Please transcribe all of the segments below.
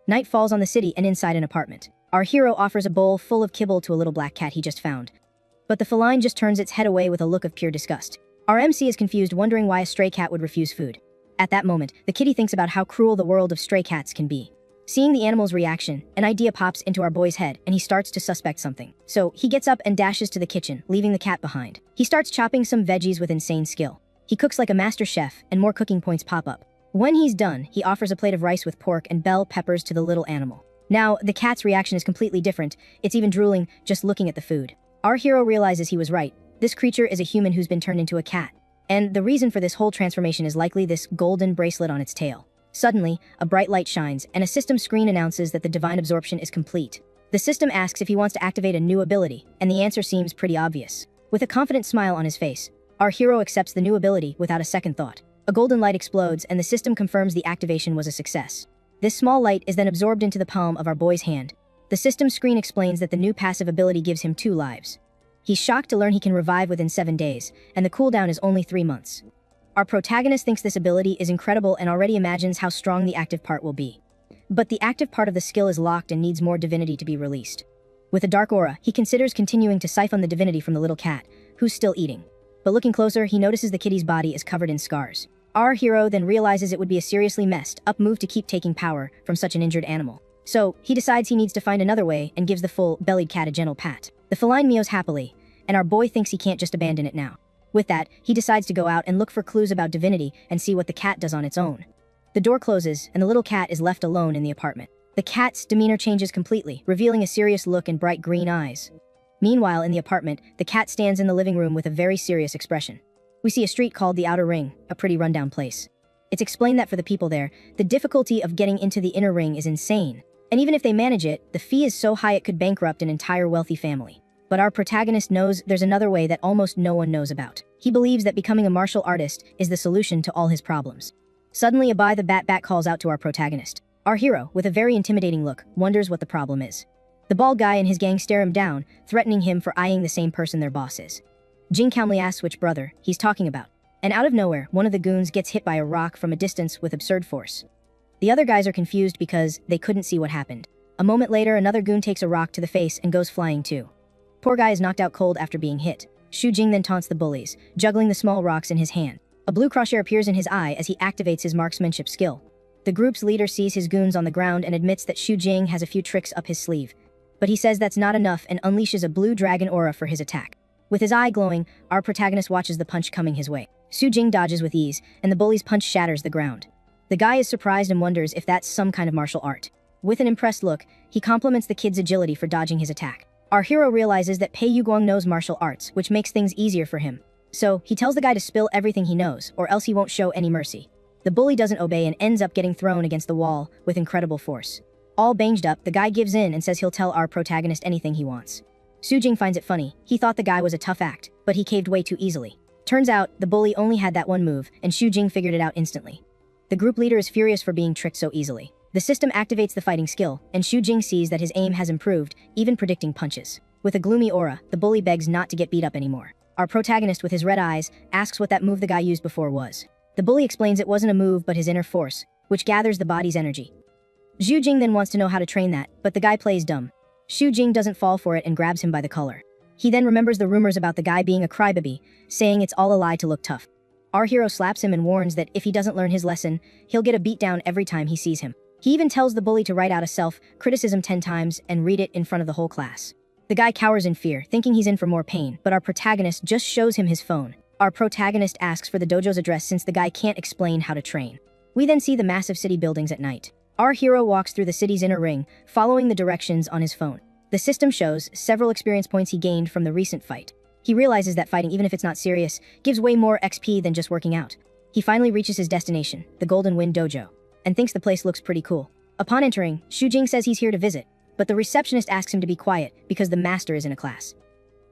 Night falls on the city and inside an apartment. Our hero offers a bowl full of kibble to a little black cat he just found. But the feline just turns its head away with a look of pure disgust. Our MC is confused, wondering why a stray cat would refuse food. At that moment, the kitty thinks about how cruel the world of stray cats can be. Seeing the animal's reaction, an idea pops into our boy's head and he starts to suspect something. So he gets up and dashes to the kitchen, leaving the cat behind. He starts chopping some veggies with insane skill. He cooks like a master chef and more cooking points pop up. When he's done, he offers a plate of rice with pork and bell peppers to the little animal. Now, the cat's reaction is completely different. It's even drooling just looking at the food. Our hero realizes he was right. This creature is a human who's been turned into a cat. And the reason for this whole transformation is likely this golden bracelet on its tail. Suddenly, a bright light shines, and a system screen announces that the divine absorption is complete. The system asks if he wants to activate a new ability, and the answer seems pretty obvious. With a confident smile on his face, our hero accepts the new ability without a second thought. A golden light explodes, and the system confirms the activation was a success. This small light is then absorbed into the palm of our boy's hand. The system screen explains that the new passive ability gives him 2 lives. He's shocked to learn he can revive within 7 days, and the cooldown is only 3 months. Our protagonist thinks this ability is incredible and already imagines how strong the active part will be. But the active part of the skill is locked and needs more divinity to be released. With a dark aura, he considers continuing to siphon the divinity from the little cat, who's still eating. But looking closer, he notices the kitty's body is covered in scars. Our hero then realizes it would be a seriously messed up move to keep taking power from such an injured animal. So, he decides he needs to find another way and gives the full-bellied cat a gentle pat. The feline meows happily, and our boy thinks he can't just abandon it now. With that, he decides to go out and look for clues about divinity and see what the cat does on its own. The door closes, and the little cat is left alone in the apartment. The cat's demeanor changes completely, revealing a serious look and bright green eyes. Meanwhile, in the apartment, the cat stands in the living room with a very serious expression. We see a street called the Outer Ring, a pretty rundown place. It's explained that for the people there, the difficulty of getting into the inner ring is insane. And even if they manage it, the fee is so high it could bankrupt an entire wealthy family. But our protagonist knows there's another way that almost no one knows about. He believes that becoming a martial artist is the solution to all his problems. Suddenly, a Bai the Bat calls out to our protagonist. Our hero, with a very intimidating look, wonders what the problem is. The bald guy and his gang stare him down, threatening him for eyeing the same person their boss is. Jing calmly asks which brother he's talking about. And out of nowhere, one of the goons gets hit by a rock from a distance with absurd force. The other guys are confused because they couldn't see what happened. A moment later, another goon takes a rock to the face and goes flying too. Poor guy is knocked out cold after being hit. Shu Jing then taunts the bullies, juggling the small rocks in his hand. A blue crosshair appears in his eye as he activates his marksmanship skill. The group's leader sees his goons on the ground and admits that Shu Jing has a few tricks up his sleeve. But he says that's not enough and unleashes a blue dragon aura for his attack. With his eye glowing, our protagonist watches the punch coming his way. Shu Jing dodges with ease, and the bully's punch shatters the ground. The guy is surprised and wonders if that's some kind of martial art. With an impressed look, he compliments the kid's agility for dodging his attack. Our hero realizes that Pei Yuguang knows martial arts, which makes things easier for him. So, he tells the guy to spill everything he knows, or else he won't show any mercy. The bully doesn't obey and ends up getting thrown against the wall with incredible force. All banged up, the guy gives in and says he'll tell our protagonist anything he wants. Shu Jing finds it funny. He thought the guy was a tough act, but he caved way too easily. Turns out, the bully only had that one move, and Shu Jing figured it out instantly. The group leader is furious for being tricked so easily. The system activates the fighting skill, and Shu Jing sees that his aim has improved, even predicting punches. With a gloomy aura, the bully begs not to get beat up anymore. Our protagonist, with his red eyes, asks what that move the guy used before was. The bully explains it wasn't a move but his inner force, which gathers the body's energy. Shu Jing then wants to know how to train that, but the guy plays dumb. Shu Jing doesn't fall for it and grabs him by the collar. He then remembers the rumors about the guy being a crybaby, saying it's all a lie to look tough. Our hero slaps him and warns that if he doesn't learn his lesson, he'll get a beatdown every time he sees him. He even tells the bully to write out a self-criticism 10 times and read it in front of the whole class. The guy cowers in fear, thinking he's in for more pain, but our protagonist just shows him his phone. Our protagonist asks for the dojo's address since the guy can't explain how to train. We then see the massive city buildings at night. Our hero walks through the city's inner ring, following the directions on his phone. The system shows several experience points he gained from the recent fight. He realizes that fighting, even if it's not serious, gives way more XP than just working out. He finally reaches his destination, the Golden Wind Dojo, and thinks the place looks pretty cool. Upon entering, Shu Jing says he's here to visit, but the receptionist asks him to be quiet because the master is in a class.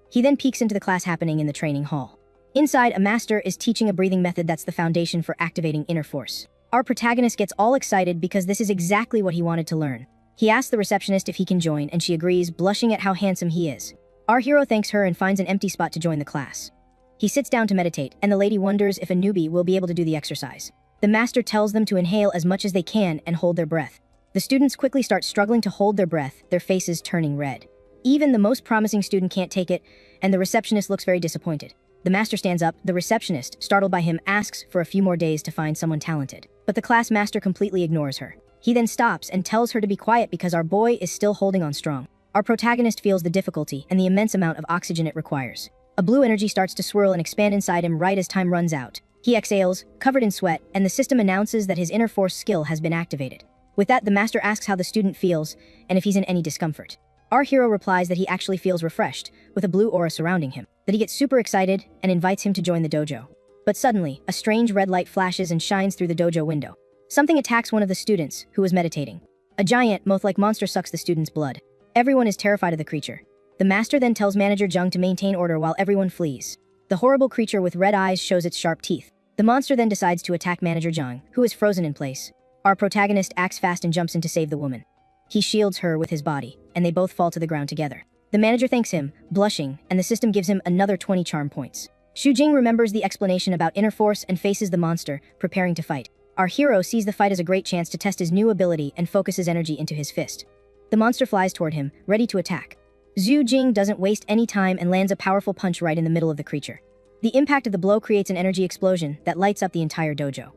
He then peeks into the class happening in the training hall. Inside, a master is teaching a breathing method that's the foundation for activating inner force. Our protagonist gets all excited because this is exactly what he wanted to learn. He asks the receptionist if he can join, and she agrees, blushing at how handsome he is. Our hero thanks her and finds an empty spot to join the class. He sits down to meditate, and the lady wonders if a newbie will be able to do the exercise. The master tells them to inhale as much as they can and hold their breath. The students quickly start struggling to hold their breath, their faces turning red. Even the most promising student can't take it, and the receptionist looks very disappointed. The master stands up. The receptionist, startled by him, asks for a few more days to find someone talented. But the class master completely ignores her. He then stops and tells her to be quiet because our boy is still holding on strong. Our protagonist feels the difficulty and the immense amount of oxygen it requires. A blue energy starts to swirl and expand inside him right as time runs out. He exhales, covered in sweat, and the system announces that his inner force skill has been activated. With that, the master asks how the student feels and if he's in any discomfort. Our hero replies that he actually feels refreshed, with a blue aura surrounding him, that he gets super excited and invites him to join the dojo. But suddenly, a strange red light flashes and shines through the dojo window. Something attacks one of the students, who was meditating. A giant, moth-like monster sucks the student's blood. Everyone is terrified of the creature. The master then tells Manager Jung to maintain order while everyone flees. The horrible creature with red eyes shows its sharp teeth. The monster then decides to attack Manager Jung, who is frozen in place. Our protagonist acts fast and jumps in to save the woman. He shields her with his body, and they both fall to the ground together. The manager thanks him, blushing, and the system gives him another 20 charm points. Xu Jing remembers the explanation about inner force and faces the monster, preparing to fight. Our hero sees the fight as a great chance to test his new ability and focus his energy into his fist. The monster flies toward him, ready to attack. Xu Jing doesn't waste any time and lands a powerful punch right in the middle of the creature. The impact of the blow creates an energy explosion that lights up the entire dojo.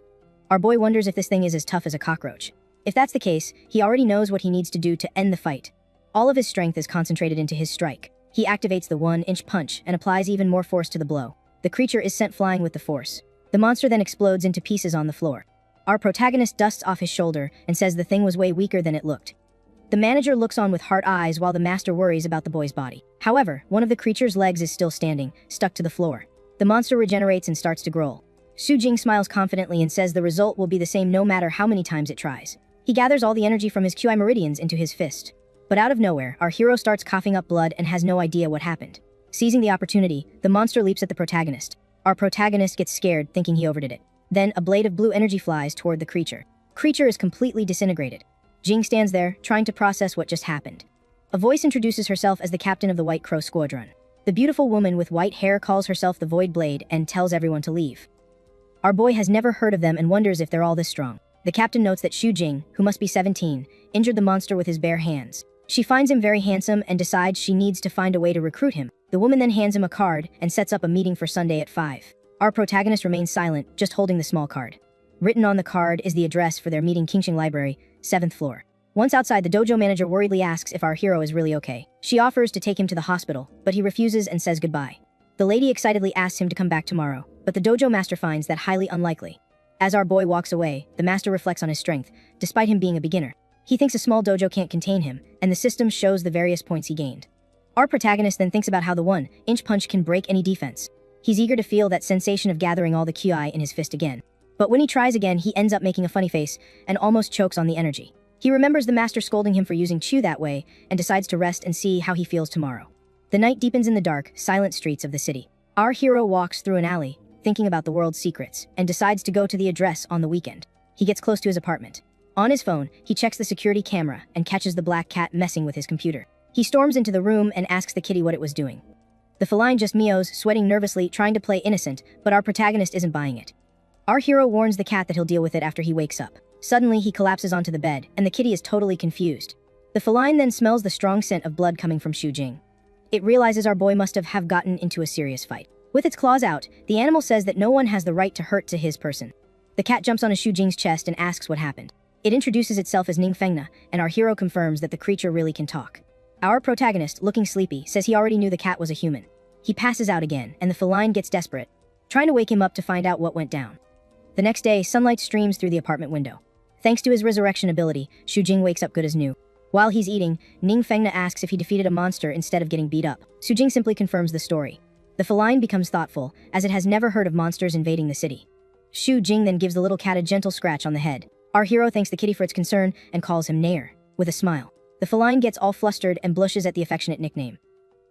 Our boy wonders if this thing is as tough as a cockroach. If that's the case, he already knows what he needs to do to end the fight. All of his strength is concentrated into his strike. He activates the 1-inch punch and applies even more force to the blow. The creature is sent flying with the force. The monster then explodes into pieces on the floor. Our protagonist dusts off his shoulder and says the thing was way weaker than it looked. The manager looks on with hard eyes while the master worries about the boy's body. However, one of the creature's legs is still standing, stuck to the floor. The monster regenerates and starts to growl. Xu Jing smiles confidently and says the result will be the same no matter how many times it tries. He gathers all the energy from his QI meridians into his fist. But out of nowhere, our hero starts coughing up blood and has no idea what happened. Seizing the opportunity, the monster leaps at the protagonist. Our protagonist gets scared, thinking he overdid it. Then, a blade of blue energy flies toward the creature. Creature is completely disintegrated. Jing stands there, trying to process what just happened. A voice introduces herself as the captain of the White Crow Squadron. The beautiful woman with white hair calls herself the Void Blade and tells everyone to leave. Our boy has never heard of them and wonders if they're all this strong. The captain notes that Xu Jing, who must be 17, injured the monster with his bare hands. She finds him very handsome and decides she needs to find a way to recruit him. The woman then hands him a card and sets up a meeting for Sunday at 5. Our protagonist remains silent, just holding the small card. Written on the card is the address for their meeting, Qingxing Library, 7th floor. Once outside, the dojo manager worriedly asks if our hero is really okay. She offers to take him to the hospital, but he refuses and says goodbye. The lady excitedly asks him to come back tomorrow, but the dojo master finds that highly unlikely. As our boy walks away, the master reflects on his strength, despite him being a beginner. He thinks a small dojo can't contain him, and the system shows the various points he gained. Our protagonist then thinks about how the 1-inch punch can break any defense. He's eager to feel that sensation of gathering all the QI in his fist again. But when he tries again, he ends up making a funny face and almost chokes on the energy. He remembers the master scolding him for using Chu that way and decides to rest and see how he feels tomorrow. The night deepens in the dark, silent streets of the city. Our hero walks through an alley, thinking about the world's secrets, and decides to go to the address on the weekend. He gets close to his apartment. On his phone, he checks the security camera and catches the black cat messing with his computer. He storms into the room and asks the kitty what it was doing. The feline just meows, sweating nervously, trying to play innocent, but our protagonist isn't buying it. Our hero warns the cat that he'll deal with it after he wakes up. Suddenly, he collapses onto the bed, and the kitty is totally confused. The feline then smells the strong scent of blood coming from Xu Jing. It realizes our boy must have gotten into a serious fight. With its claws out, the animal says that no one has the right to hurt to his person. The cat jumps on Xu Jing's chest and asks what happened. It introduces itself as Ning Fengna, and our hero confirms that the creature really can talk. Our protagonist, looking sleepy, says he already knew the cat was a human. He passes out again, and the feline gets desperate, trying to wake him up to find out what went down. The next day, sunlight streams through the apartment window. Thanks to his resurrection ability, Xu Jing wakes up good as new. While he's eating, Ning Fengna asks if he defeated a monster instead of getting beat up. Xu Jing simply confirms the story. The feline becomes thoughtful, as it has never heard of monsters invading the city. Xu Jing then gives the little cat a gentle scratch on the head. Our hero thanks the kitty for its concern and calls him Nair, with a smile. The feline gets all flustered and blushes at the affectionate nickname.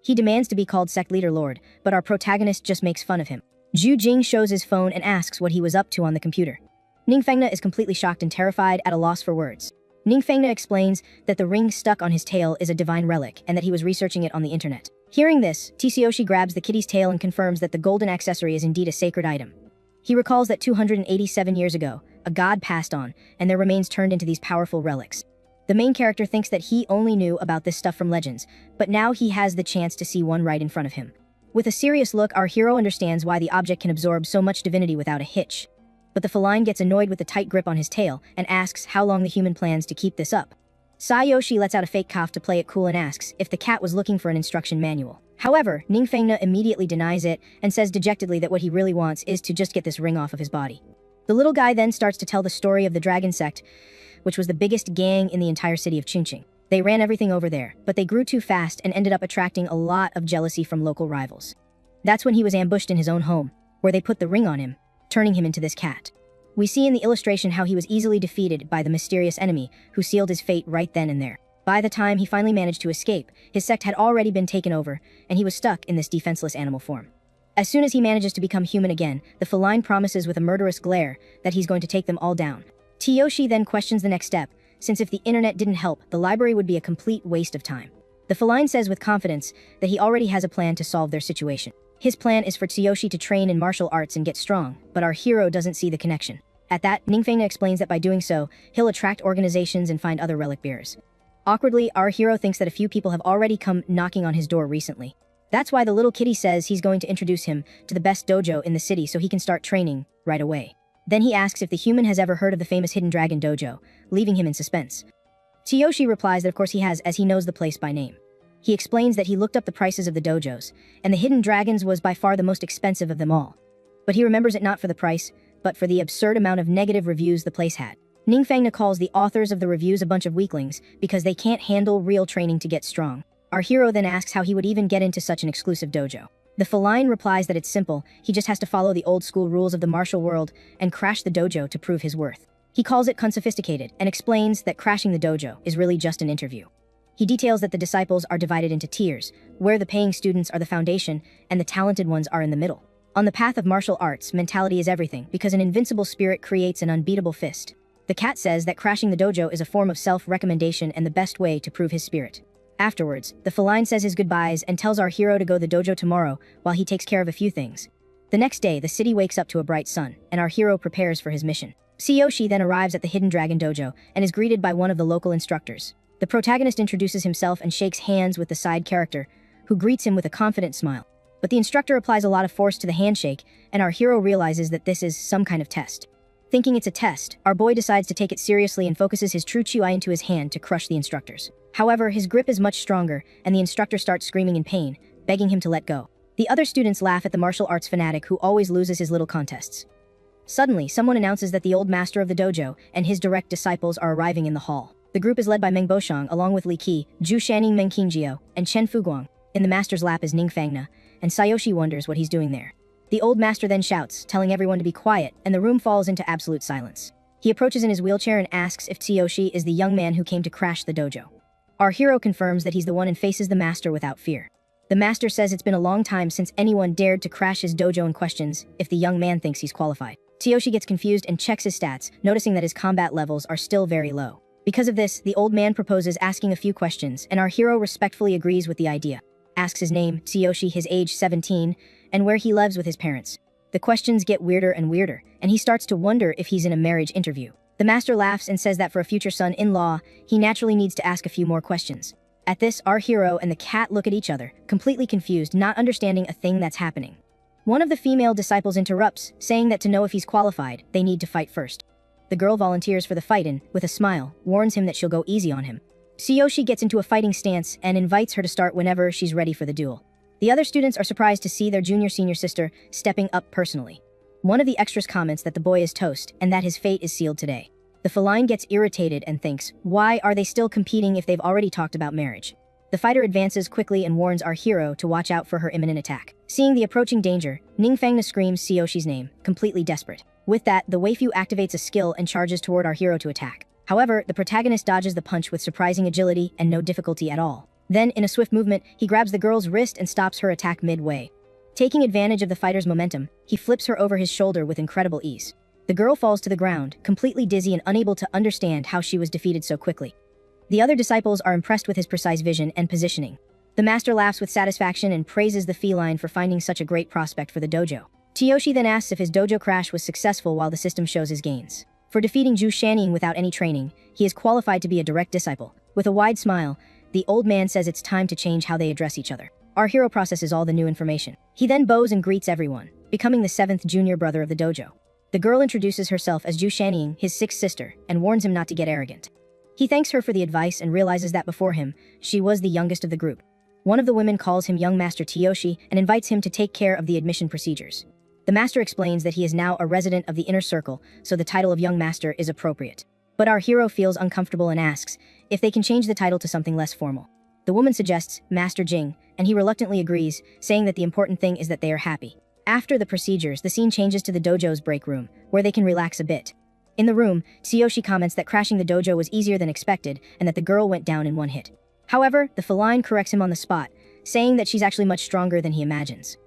He demands to be called Sect Leader Lord, but our protagonist just makes fun of him. Xu Jing shows his phone and asks what he was up to on the computer. Ning Fengna is completely shocked and terrified, at a loss for words. Ning Fengna explains that the ring stuck on his tail is a divine relic and that he was researching it on the internet. Hearing this, Tsuyoshi grabs the kitty's tail and confirms that the golden accessory is indeed a sacred item. He recalls that 287 years ago, a god passed on, and their remains turned into these powerful relics. The main character thinks that he only knew about this stuff from legends, but now he has the chance to see one right in front of him. With a serious look, our hero understands why the object can absorb so much divinity without a hitch. But the feline gets annoyed with the tight grip on his tail and asks how long the human plans to keep this up. Sayoshi lets out a fake cough to play it cool and asks if the cat was looking for an instruction manual. However, Ningfengna immediately denies it and says dejectedly that what he really wants is to just get this ring off of his body. The little guy then starts to tell the story of the dragon sect, which was the biggest gang in the entire city of Chungching. They ran everything over there, but they grew too fast and ended up attracting a lot of jealousy from local rivals. That's when he was ambushed in his own home, where they put the ring on him, turning him into this cat. We see in the illustration how he was easily defeated by the mysterious enemy who sealed his fate right then and there. By the time he finally managed to escape, his sect had already been taken over, and he was stuck in this defenseless animal form. As soon as he manages to become human again, the feline promises with a murderous glare that he's going to take them all down. Tsuyoshi then questions the next step, since if the internet didn't help, the library would be a complete waste of time. The feline says with confidence that he already has a plan to solve their situation. His plan is for Tsuyoshi to train in martial arts and get strong, but our hero doesn't see the connection. At that, Ningfengna explains that by doing so, he'll attract organizations and find other relic bearers. Awkwardly, our hero thinks that a few people have already come knocking on his door recently. That's why the little kitty says he's going to introduce him to the best dojo in the city so he can start training right away. Then he asks if the human has ever heard of the famous Hidden Dragon Dojo, leaving him in suspense. Tsuyoshi replies that of course he has, as he knows the place by name. He explains that he looked up the prices of the dojos, and the Hidden Dragons was by far the most expensive of them all. But he remembers it not for the price, but for the absurd amount of negative reviews the place had. Ningfengna calls the authors of the reviews a bunch of weaklings because they can't handle real training to get strong. Our hero then asks how he would even get into such an exclusive dojo. The feline replies that it's simple, he just has to follow the old school rules of the martial world and crash the dojo to prove his worth. He calls it unsophisticated and explains that crashing the dojo is really just an interview. He details that the disciples are divided into tiers, where the paying students are the foundation and the talented ones are in the middle. On the path of martial arts, mentality is everything because an invincible spirit creates an unbeatable fist. The cat says that crashing the dojo is a form of self-recommendation and the best way to prove his spirit. Afterwards, the feline says his goodbyes and tells our hero to go to the dojo tomorrow while he takes care of a few things. The next day, the city wakes up to a bright sun, and our hero prepares for his mission. Tsuyoshi then arrives at the Hidden Dragon Dojo and is greeted by one of the local instructors. The protagonist introduces himself and shakes hands with the side character, who greets him with a confident smile. But the instructor applies a lot of force to the handshake, and our hero realizes that this is some kind of test. Thinking it's a test, our boy decides to take it seriously and focuses his true chi into his hand to crush the instructors. However, his grip is much stronger, and the instructor starts screaming in pain, begging him to let go. The other students laugh at the martial arts fanatic who always loses his little contests. Suddenly, someone announces that the old master of the dojo and his direct disciples are arriving in the hall. The group is led by Meng Boshang along with Li Qi, Zhu Shaning Meng Qinjiao, and Chen Fuguang. In the master's lap is Ningfengna, and Tsuyoshi wonders what he's doing there. The old master then shouts, telling everyone to be quiet, and the room falls into absolute silence. He approaches in his wheelchair and asks if Tsuyoshi is the young man who came to crash the dojo. Our hero confirms that he's the one and faces the master without fear. The master says it's been a long time since anyone dared to crash his dojo and questions if the young man thinks he's qualified. Tsuyoshi gets confused and checks his stats, noticing that his combat levels are still very low. Because of this, the old man proposes asking a few questions, and our hero respectfully agrees with the idea. Asks his name, Tsuyoshi, his age 17, and where he lives with his parents. The questions get weirder and weirder, and he starts to wonder if he's in a marriage interview. The master laughs and says that for a future son-in-law, he naturally needs to ask a few more questions. At this, our hero and the cat look at each other, completely confused, not understanding a thing that's happening. One of the female disciples interrupts, saying that to know if he's qualified, they need to fight first. The girl volunteers for the fight and, with a smile, warns him that she'll go easy on him. Tsuyoshi gets into a fighting stance and invites her to start whenever she's ready for the duel. The other students are surprised to see their junior-senior sister stepping up personally. One of the extras comments that the boy is toast and that his fate is sealed today. The feline gets irritated and thinks, why are they still competing if they've already talked about marriage? The fighter advances quickly and warns our hero to watch out for her imminent attack. Seeing the approaching danger, Ningfengna screams Tsuyoshi's name, completely desperate. With that, the waifu activates a skill and charges toward our hero to attack. However, the protagonist dodges the punch with surprising agility and no difficulty at all. Then, in a swift movement, he grabs the girl's wrist and stops her attack midway. Taking advantage of the fighter's momentum, he flips her over his shoulder with incredible ease. The girl falls to the ground, completely dizzy and unable to understand how she was defeated so quickly. The other disciples are impressed with his precise vision and positioning. The master laughs with satisfaction and praises the feline for finding such a great prospect for the dojo. Tsuyoshi then asks if his dojo crash was successful while the system shows his gains. For defeating Zhu Shanning without any training, he is qualified to be a direct disciple. With a wide smile, the old man says it's time to change how they address each other. Our hero processes all the new information. He then bows and greets everyone, becoming the 7th junior brother of the dojo. The girl introduces herself as Zhu Shanning, his 6th sister, and warns him not to get arrogant. He thanks her for the advice and realizes that before him, she was the youngest of the group. One of the women calls him young Master Tyoshi and invites him to take care of the admission procedures. The master explains that he is now a resident of the inner circle, so the title of young master is appropriate. But our hero feels uncomfortable and asks if they can change the title to something less formal. The woman suggests Master Jing, and he reluctantly agrees, saying that the important thing is that they are happy. After the procedures, the scene changes to the dojo's break room, where they can relax a bit. In the room, Tsuyoshi comments that crashing the dojo was easier than expected and that the girl went down in one hit. However, the feline corrects him on the spot, saying that she's actually much stronger than he imagines.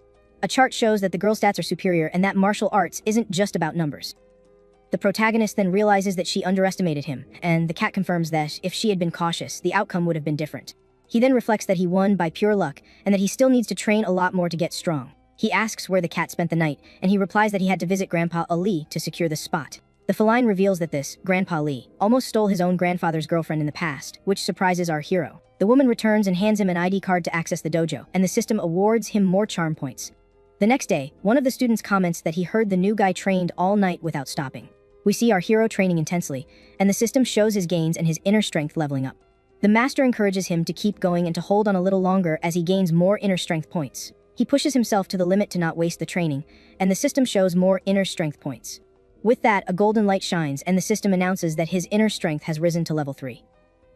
A chart shows that the girl's stats are superior and that martial arts isn't just about numbers. The protagonist then realizes that she underestimated him, and the cat confirms that if she had been cautious, the outcome would have been different. He then reflects that he won by pure luck and that he still needs to train a lot more to get strong. He asks where the cat spent the night, and he replies that he had to visit Grandpa Ali to secure the spot. The feline reveals that this Grandpa Ali almost stole his own grandfather's girlfriend in the past, which surprises our hero. The woman returns and hands him an ID card to access the dojo, and the system awards him more charm points. The next day, one of the students comments that he heard the new guy trained all night without stopping. We see our hero training intensely, and the system shows his gains and his inner strength leveling up. The master encourages him to keep going and to hold on a little longer as he gains more inner strength points. He pushes himself to the limit to not waste the training, and the system shows more inner strength points. With that, a golden light shines, and the system announces that his inner strength has risen to level 3.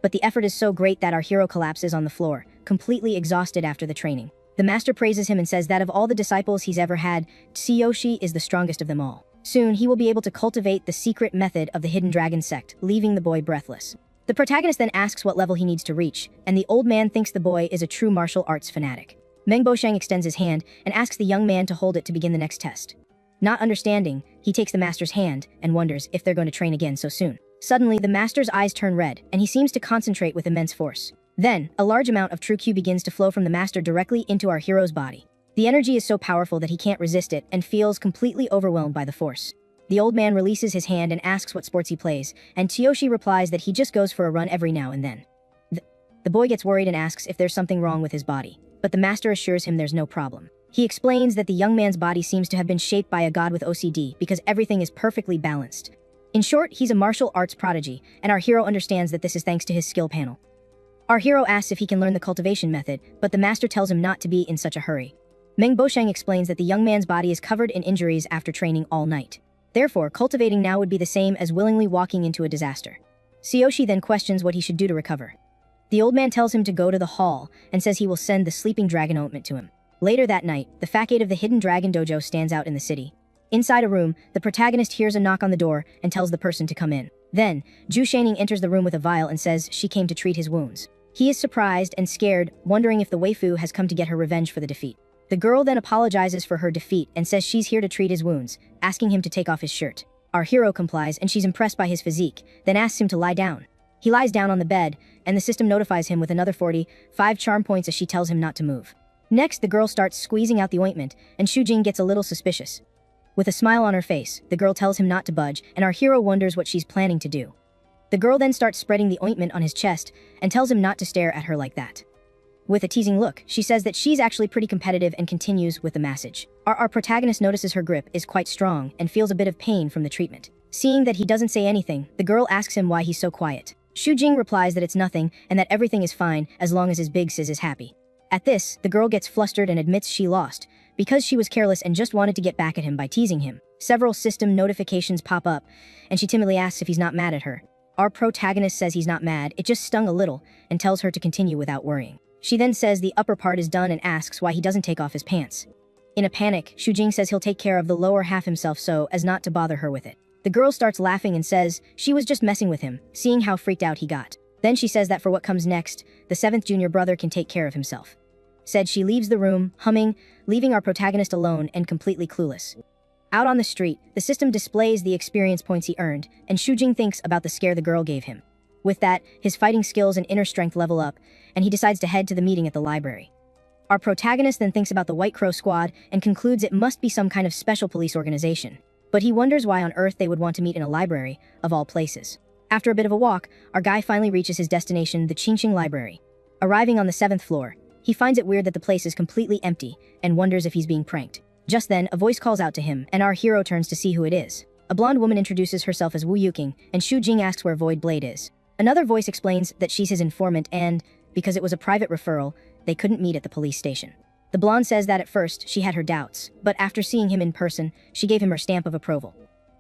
But the effort is so great that our hero collapses on the floor, completely exhausted after the training. The master praises him and says that of all the disciples he's ever had, Tsuyoshi is the strongest of them all. Soon, he will be able to cultivate the secret method of the Hidden Dragon sect, leaving the boy breathless. The protagonist then asks what level he needs to reach, and the old man thinks the boy is a true martial arts fanatic. Meng Bosheng extends his hand and asks the young man to hold it to begin the next test. Not understanding, he takes the master's hand and wonders if they're going to train again so soon. Suddenly, the master's eyes turn red, and he seems to concentrate with immense force. Then, a large amount of true Q begins to flow from the master directly into our hero's body. The energy is so powerful that he can't resist it and feels completely overwhelmed by the force. The old man releases his hand and asks what sports he plays, and Tsuyoshi replies that he just goes for a run every now and then. The boy gets worried and asks if there's something wrong with his body, but the master assures him there's no problem. He explains that the young man's body seems to have been shaped by a god with OCD because everything is perfectly balanced. In short, he's a martial arts prodigy, and our hero understands that this is thanks to his skill panel. Our hero asks if he can learn the cultivation method, but the master tells him not to be in such a hurry. Meng Bosheng explains that the young man's body is covered in injuries after training all night. Therefore, cultivating now would be the same as willingly walking into a disaster. Tsuyoshi then questions what he should do to recover. The old man tells him to go to the hall and says he will send the sleeping dragon ointment to him. Later that night, the facade of the Hidden Dragon Dojo stands out in the city. Inside a room, the protagonist hears a knock on the door and tells the person to come in. Then, Zhu Shanning enters the room with a vial and says she came to treat his wounds. He is surprised and scared, wondering if the waifu has come to get her revenge for the defeat. The girl then apologizes for her defeat and says she's here to treat his wounds, asking him to take off his shirt. Our hero complies and she's impressed by his physique, then asks him to lie down. He lies down on the bed, and the system notifies him with another 45 charm points as she tells him not to move. Next, the girl starts squeezing out the ointment, and Shujing gets a little suspicious. With a smile on her face, the girl tells him not to budge, and our hero wonders what she's planning to do. The girl then starts spreading the ointment on his chest and tells him not to stare at her like that. With a teasing look, she says that she's actually pretty competitive and continues with the massage. Our protagonist notices her grip is quite strong and feels a bit of pain from the treatment. Seeing that he doesn't say anything, the girl asks him why he's so quiet. Shujing replies that it's nothing and that everything is fine as long as his big sis is happy. At this, the girl gets flustered and admits she lost, because she was careless and just wanted to get back at him by teasing him. Several system notifications pop up, and she timidly asks if he's not mad at her. Our protagonist says he's not mad, it just stung a little, and tells her to continue without worrying. She then says the upper part is done and asks why he doesn't take off his pants. In a panic, Shujing says he'll take care of the lower half himself so as not to bother her with it. The girl starts laughing and says she was just messing with him, seeing how freaked out he got. Then she says that for what comes next, the 7th junior brother can take care of himself. Said she leaves the room, humming, leaving our protagonist alone and completely clueless. Out on the street, the system displays the experience points he earned, and Shujing thinks about the scare the girl gave him. With that, his fighting skills and inner strength level up, and he decides to head to the meeting at the library. Our protagonist then thinks about the White Crow Squad and concludes it must be some kind of special police organization. but he wonders why on earth they would want to meet in a library, of all places. After a bit of a walk, our guy finally reaches his destination, the Qingqing Library. Arriving on the 7th floor, he finds it weird that the place is completely empty and wonders if he's being pranked. Just then, a voice calls out to him, and our hero turns to see who it is. A blonde woman introduces herself as Wu Yuqing, and Xu Jing asks where Void Blade is. Another voice explains that she's his informant and, because it was a private referral, they couldn't meet at the police station. The blonde says that at first she had her doubts, but after seeing him in person, she gave him her stamp of approval.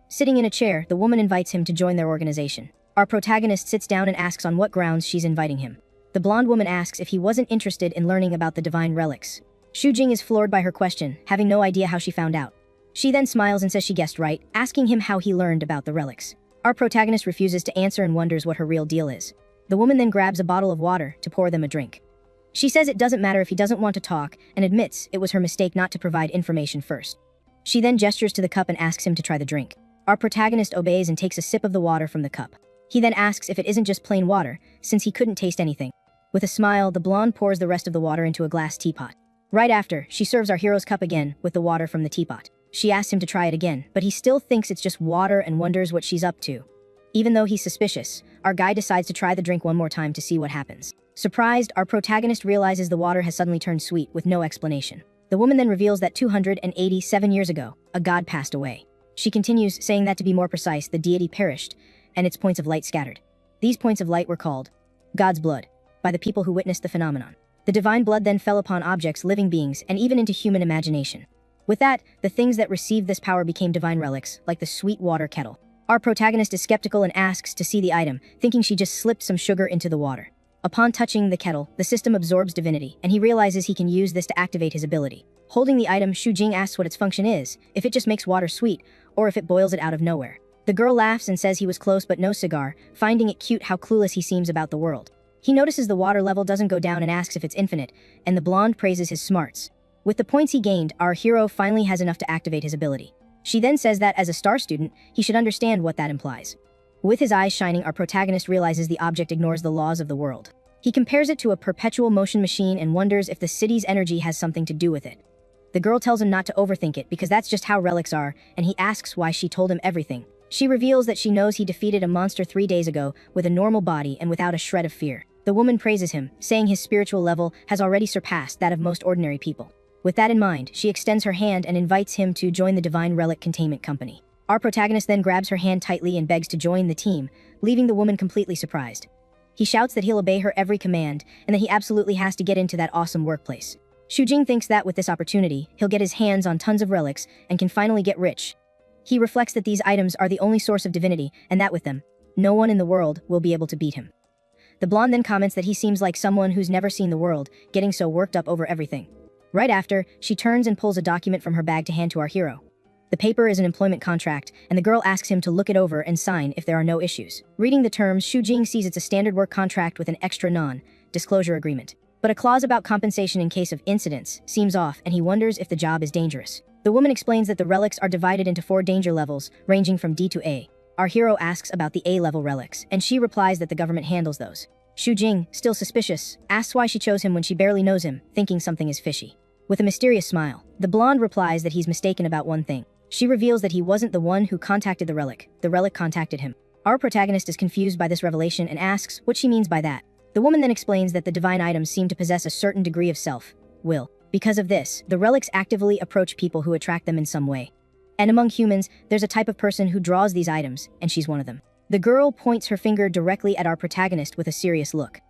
Sitting in a chair, the woman invites him to join their organization. Our protagonist sits down and asks on what grounds she's inviting him. The blonde woman asks if he wasn't interested in learning about the divine relics. Xu Jing is floored by her question, having no idea how she found out. She then smiles and says she guessed right, asking him how he learned about the relics. Our protagonist refuses to answer and wonders what her real deal is. The woman then grabs a bottle of water to pour them a drink. She says it doesn't matter if he doesn't want to talk and admits it was her mistake not to provide information first. She then gestures to the cup and asks him to try the drink. Our protagonist obeys and takes a sip of the water from the cup. He then asks if it isn't just plain water, since he couldn't taste anything. With a smile, the blonde pours the rest of the water into a glass teapot. Right after, she serves our hero's cup again with the water from the teapot. She asks him to try it again, but he still thinks it's just water and wonders what she's up to. Even though he's suspicious, our guy decides to try the drink one more time to see what happens. Surprised, our protagonist realizes the water has suddenly turned sweet with no explanation. The woman then reveals that 287 years ago, a god passed away. She continues, saying that to be more precise, the deity perished, and its points of light scattered. These points of light were called God's blood by the people who witnessed the phenomenon. The divine blood then fell upon objects, living beings, and even into human imagination. With that, the things that received this power became divine relics, like the sweet water kettle. Our protagonist is skeptical and asks to see the item, thinking she just slipped some sugar into the water. Upon touching the kettle, the system absorbs divinity, and he realizes he can use this to activate his ability. Holding the item, Xu Jing asks what its function is, if it just makes water sweet, or if it boils it out of nowhere. The girl laughs and says he was close but no cigar, finding it cute how clueless he seems about the world. He notices the water level doesn't go down and asks if it's infinite, and the blonde praises his smarts. With the points he gained, our hero finally has enough to activate his ability. She then says that as a star student, he should understand what that implies. With his eyes shining, our protagonist realizes the object ignores the laws of the world. He compares it to a perpetual motion machine and wonders if the city's energy has something to do with it. The girl tells him not to overthink it because that's just how relics are, and he asks why she told him everything. She reveals that she knows he defeated a monster 3 days ago with a normal body and without a shred of fear. The woman praises him, saying his spiritual level has already surpassed that of most ordinary people. With that in mind, she extends her hand and invites him to join the Divine Relic Containment Company. Our protagonist then grabs her hand tightly and begs to join the team, leaving the woman completely surprised. He shouts that he'll obey her every command and that he absolutely has to get into that awesome workplace. Xu Jing thinks that with this opportunity, he'll get his hands on tons of relics and can finally get rich. He reflects that these items are the only source of divinity and that with them, no one in the world will be able to beat him. The blonde then comments that he seems like someone who's never seen the world, getting so worked up over everything. Right after, she turns and pulls a document from her bag to hand to our hero. The paper is an employment contract, and the girl asks him to look it over and sign if there are no issues. Reading the terms, Xu Jing sees it's a standard work contract with an extra non-disclosure agreement. But a clause about compensation in case of incidents seems off, and he wonders if the job is dangerous. The woman explains that the relics are divided into 4 danger levels, ranging from D to A. Our hero asks about the A-level relics, and she replies that the government handles those. Xu Jing, still suspicious, asks why she chose him when she barely knows him, thinking something is fishy. With a mysterious smile, the blonde replies that he's mistaken about one thing. She reveals that he wasn't the one who contacted the relic contacted him. Our protagonist is confused by this revelation and asks what she means by that. The woman then explains that the divine items seem to possess a certain degree of self-will. Because of this, the relics actively approach people who attract them in some way. And among humans, there's a type of person who draws these items, and she's one of them. The girl points her finger directly at our protagonist with a serious look.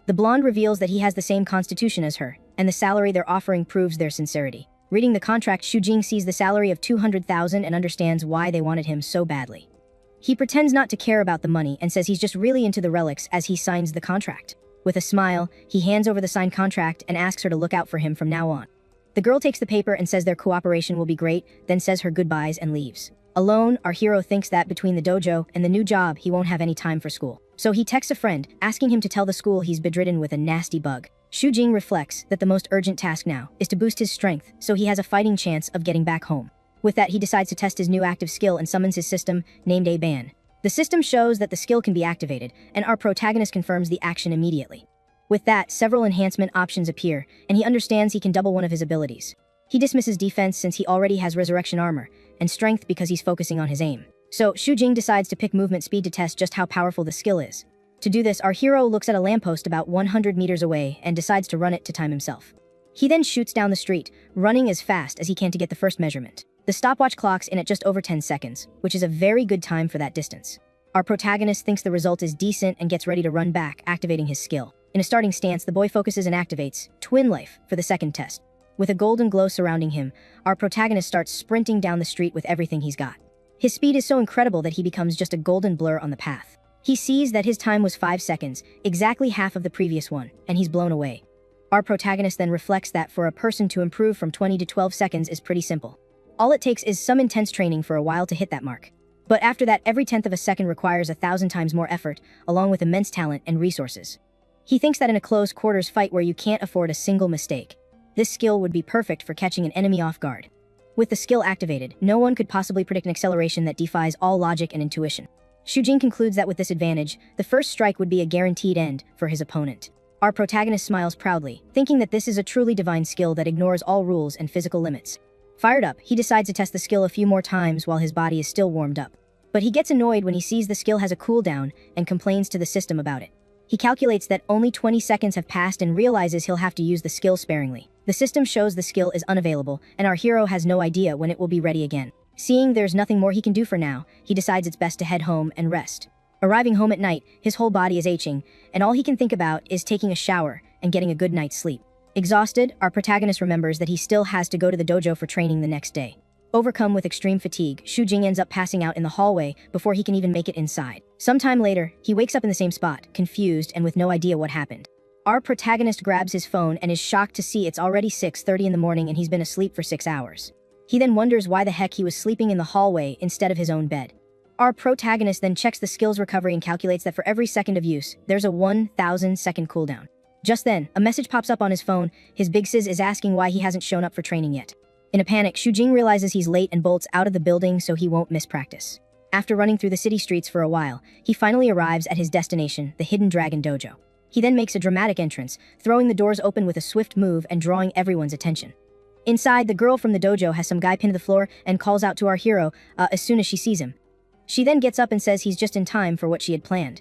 The blonde reveals that he has the same constitution as her, and the salary they're offering proves their sincerity. Reading the contract, Xu Jing sees the salary of 200,000 and understands why they wanted him so badly. He pretends not to care about the money and says he's just really into the relics as he signs the contract. With a smile, he hands over the signed contract and asks her to look out for him from now on. The girl takes the paper and says their cooperation will be great, then says her goodbyes and leaves. Alone, our hero thinks that between the dojo and the new job, he won't have any time for school. So he texts a friend, asking him to tell the school he's bedridden with a nasty bug. Xu Jing reflects that the most urgent task now is to boost his strength so he has a fighting chance of getting back home. With that, he decides to test his new active skill and summons his system, named A-Ban. The system shows that the skill can be activated, and our protagonist confirms the action immediately. With that, several enhancement options appear, and he understands he can double one of his abilities. He dismisses defense since he already has resurrection armor, and strength because he's focusing on his aim. So, Jing decides to pick movement speed to test just how powerful the skill is. To do this, our hero looks at a lamppost about 100 meters away and decides to run it to time himself. He then shoots down the street, running as fast as he can to get the first measurement. The stopwatch clocks in at just over 10 seconds, which is a very good time for that distance. Our protagonist thinks the result is decent and gets ready to run back, activating his skill. In a starting stance, the boy focuses and activates Twin Life for the second test. With a golden glow surrounding him, our protagonist starts sprinting down the street with everything he's got. His speed is so incredible that he becomes just a golden blur on the path. He sees that his time was 5 seconds, exactly half of the previous one, and he's blown away. Our protagonist then reflects that for a person to improve from 20 to 12 seconds is pretty simple. All it takes is some intense training for a while to hit that mark. But after that, every tenth of a second requires 1,000 times more effort, along with immense talent and resources. He thinks that in a close quarters fight where you can't afford a single mistake, this skill would be perfect for catching an enemy off guard. With the skill activated, no one could possibly predict an acceleration that defies all logic and intuition. Jing concludes that with this advantage, the first strike would be a guaranteed end for his opponent. Our protagonist smiles proudly, thinking that this is a truly divine skill that ignores all rules and physical limits. Fired up, he decides to test the skill a few more times while his body is still warmed up. But he gets annoyed when he sees the skill has a cooldown and complains to the system about it. He calculates that only 20 seconds have passed and realizes he'll have to use the skill sparingly. The system shows the skill is unavailable, and our hero has no idea when it will be ready again. Seeing there's nothing more he can do for now, he decides it's best to head home and rest. Arriving home at night, his whole body is aching, and all he can think about is taking a shower and getting a good night's sleep. Exhausted, our protagonist remembers that he still has to go to the dojo for training the next day. Overcome with extreme fatigue, Jing ends up passing out in the hallway before he can even make it inside. Sometime later, he wakes up in the same spot, confused and with no idea what happened. Our protagonist grabs his phone and is shocked to see it's already 6:30 in the morning and he's been asleep for 6 hours. He then wonders why the heck he was sleeping in the hallway instead of his own bed. Our protagonist then checks the skills recovery and calculates that for every second of use, there's a 1,000 second cooldown. Just then, a message pops up on his phone. His big sis is asking why he hasn't shown up for training yet. In a panic, Jing realizes he's late and bolts out of the building so he won't miss practice. After running through the city streets for a while, he finally arrives at his destination, the Hidden Dragon Dojo. He then makes a dramatic entrance, throwing the doors open with a swift move and drawing everyone's attention. Inside, the girl from the dojo has some guy pinned to the floor and calls out to our hero as soon as she sees him. She then gets up and says he's just in time for what she had planned.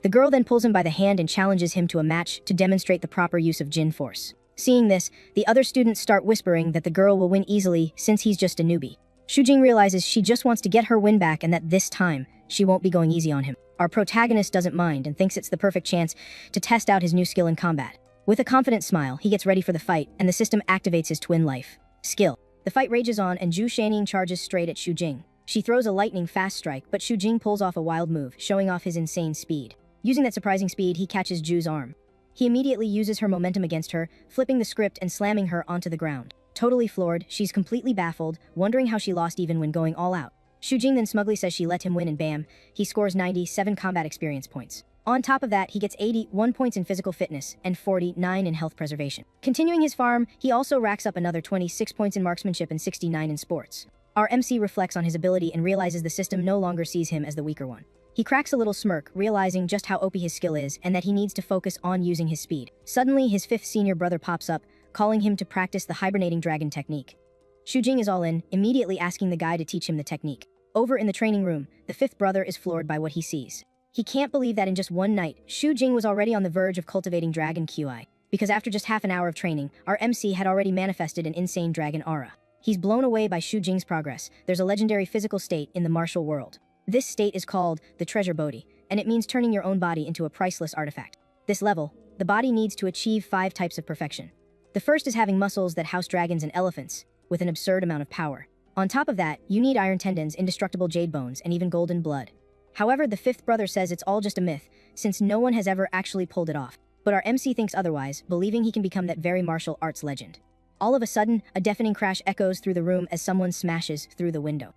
The girl then pulls him by the hand and challenges him to a match to demonstrate the proper use of Jin force. Seeing this, the other students start whispering that the girl will win easily since he's just a newbie. Jing realizes she just wants to get her win back and that this time, she won't be going easy on him. Our protagonist doesn't mind and thinks it's the perfect chance to test out his new skill in combat. With a confident smile, he gets ready for the fight and the system activates his Twin Life skill. The fight rages on and Zhu Shaning charges straight at Jing. She throws a lightning fast strike, but Jing pulls off a wild move, showing off his insane speed. Using that surprising speed, he catches Zhu's arm. He immediately uses her momentum against her, flipping the script and slamming her onto the ground. Totally floored, she's completely baffled, wondering how she lost even when going all out. Jing then smugly says she let him win and bam, he scores 97 combat experience points. On top of that, he gets 81 points in physical fitness and 49 in health preservation. Continuing his farm, he also racks up another 26 points in marksmanship and 69 in sports. Our MC reflects on his ability and realizes the system no longer sees him as the weaker one. He cracks a little smirk, realizing just how OP his skill is and that he needs to focus on using his speed. Suddenly, his 5th senior brother pops up, calling him to practice the hibernating dragon technique. Jing is all in, immediately asking the guy to teach him the technique. Over in the training room, the 5th brother is floored by what he sees. He can't believe that in just one night, Jing was already on the verge of cultivating dragon QI, because after just half an hour of training, our MC had already manifested an insane dragon aura. He's blown away by Jing's progress. There's a legendary physical state in the martial world. This state is called the treasure body, and it means turning your own body into a priceless artifact. This level, the body needs to achieve 5 types of perfection. The first is having muscles that house dragons and elephants, with an absurd amount of power. On top of that, you need iron tendons, indestructible jade bones, and even golden blood. However, the 5th brother says it's all just a myth, since no one has ever actually pulled it off. But our MC thinks otherwise, believing he can become that very martial arts legend. All of a sudden, a deafening crash echoes through the room as someone smashes through the window.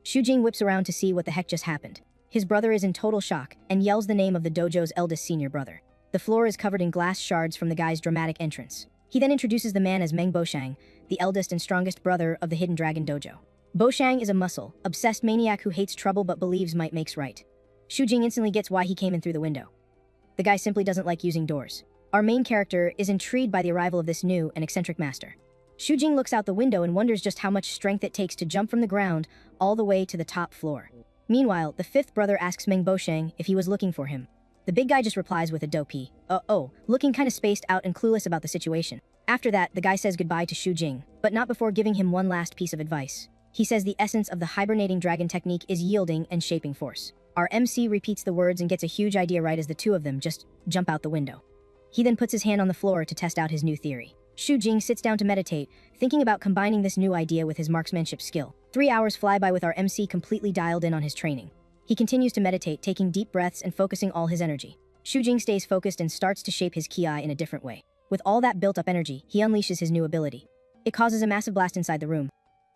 Jing whips around to see what the heck just happened. His brother is in total shock and yells the name of the dojo's eldest senior brother. The floor is covered in glass shards from the guy's dramatic entrance. He then introduces the man as Meng Boshang, the eldest and strongest brother of the Hidden Dragon Dojo. Boshang is a muscle-obsessed maniac who hates trouble but believes might makes right. Jing instantly gets why he came in through the window. The guy simply doesn't like using doors. Our main character is intrigued by the arrival of this new and eccentric master. Xu Jing looks out the window and wonders just how much strength it takes to jump from the ground all the way to the top floor. Meanwhile, the fifth brother asks Meng Bosheng if he was looking for him. The big guy just replies with a dopey, looking kinda spaced out and clueless about the situation. After that, the guy says goodbye to Xu Jing, but not before giving him one last piece of advice. He says the essence of the hibernating dragon technique is yielding and shaping force. Our MC repeats the words and gets a huge idea right as the two of them just jump out the window. He then puts his hand on the floor to test out his new theory. Xu Jing sits down to meditate, thinking about combining this new idea with his marksmanship skill. 3 hours fly by with our MC completely dialed in on his training. He continues to meditate, taking deep breaths and focusing all his energy. Xu Jing stays focused and starts to shape his ki in a different way. With all that built-up energy, he unleashes his new ability. It causes a massive blast inside the room.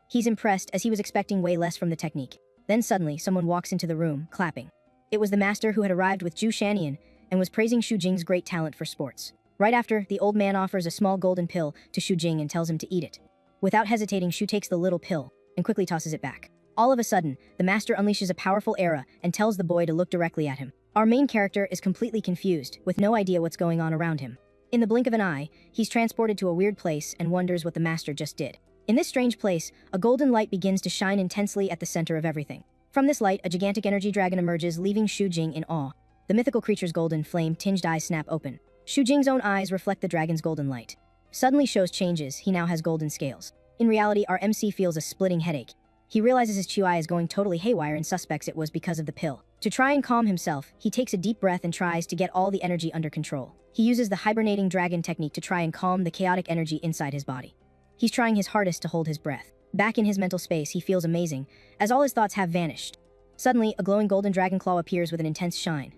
He's impressed as he was expecting way less from the technique. Then suddenly, someone walks into the room, clapping. It was the master who had arrived with Zhu Shanian and was praising Xu Jing's great talent for sports. Right after, the old man offers a small golden pill to Xu Jing and tells him to eat it. Without hesitating, Xu takes the little pill and quickly tosses it back. All of a sudden, the master unleashes a powerful aura and tells the boy to look directly at him. Our main character is completely confused, with no idea what's going on around him. In the blink of an eye, he's transported to a weird place and wonders what the master just did. In this strange place, a golden light begins to shine intensely at the center of everything. From this light, a gigantic energy dragon emerges, leaving Xu Jing in awe. The mythical creature's golden flame-tinged eyes snap open. Xu Jing's own eyes reflect the dragon's golden light. Suddenly shows changes, he now has golden scales. In reality, our MC feels a splitting headache. He realizes his QI is going totally haywire and suspects it was because of the pill. To try and calm himself, he takes a deep breath and tries to get all the energy under control. He uses the hibernating dragon technique to try and calm the chaotic energy inside his body. He's trying his hardest to hold his breath. Back in his mental space, he feels amazing, as all his thoughts have vanished. Suddenly, a glowing golden dragon claw appears with an intense shine.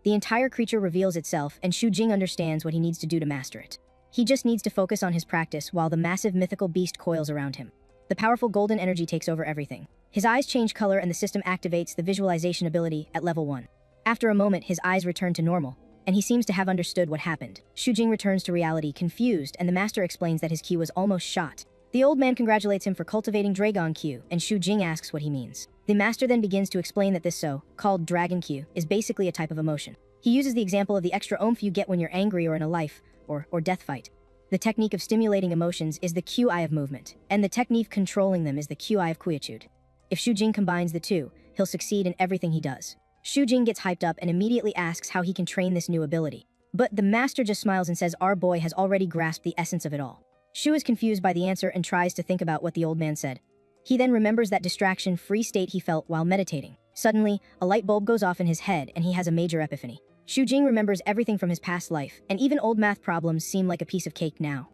The entire creature reveals itself, and Xu Jing understands what he needs to do to master it. He just needs to focus on his practice while the massive mythical beast coils around him. The powerful golden energy takes over everything. His eyes change color and the system activates the visualization ability at level 1. After a moment, his eyes return to normal, and he seems to have understood what happened. Xu Jing returns to reality, confused, and the master explains that his Q was almost shot. The old man congratulates him for cultivating Dragon Q, and Xu Jing asks what he means. The master then begins to explain that this so-called Dragon Q is basically a type of emotion. He uses the example of the extra oomph you get when you're angry or in a life or death fight. The technique of stimulating emotions is the QI of movement, and the technique controlling them is the QI of quietude. If Xu Jing combines the two, he'll succeed in everything he does. Xu Jing gets hyped up and immediately asks how he can train this new ability. But the master just smiles and says our boy has already grasped the essence of it all. Xu is confused by the answer and tries to think about what the old man said. He then remembers that distraction-free state he felt while meditating. Suddenly, a light bulb goes off in his head and he has a major epiphany. Xu Jing remembers everything from his past life, and even old math problems seem like a piece of cake now.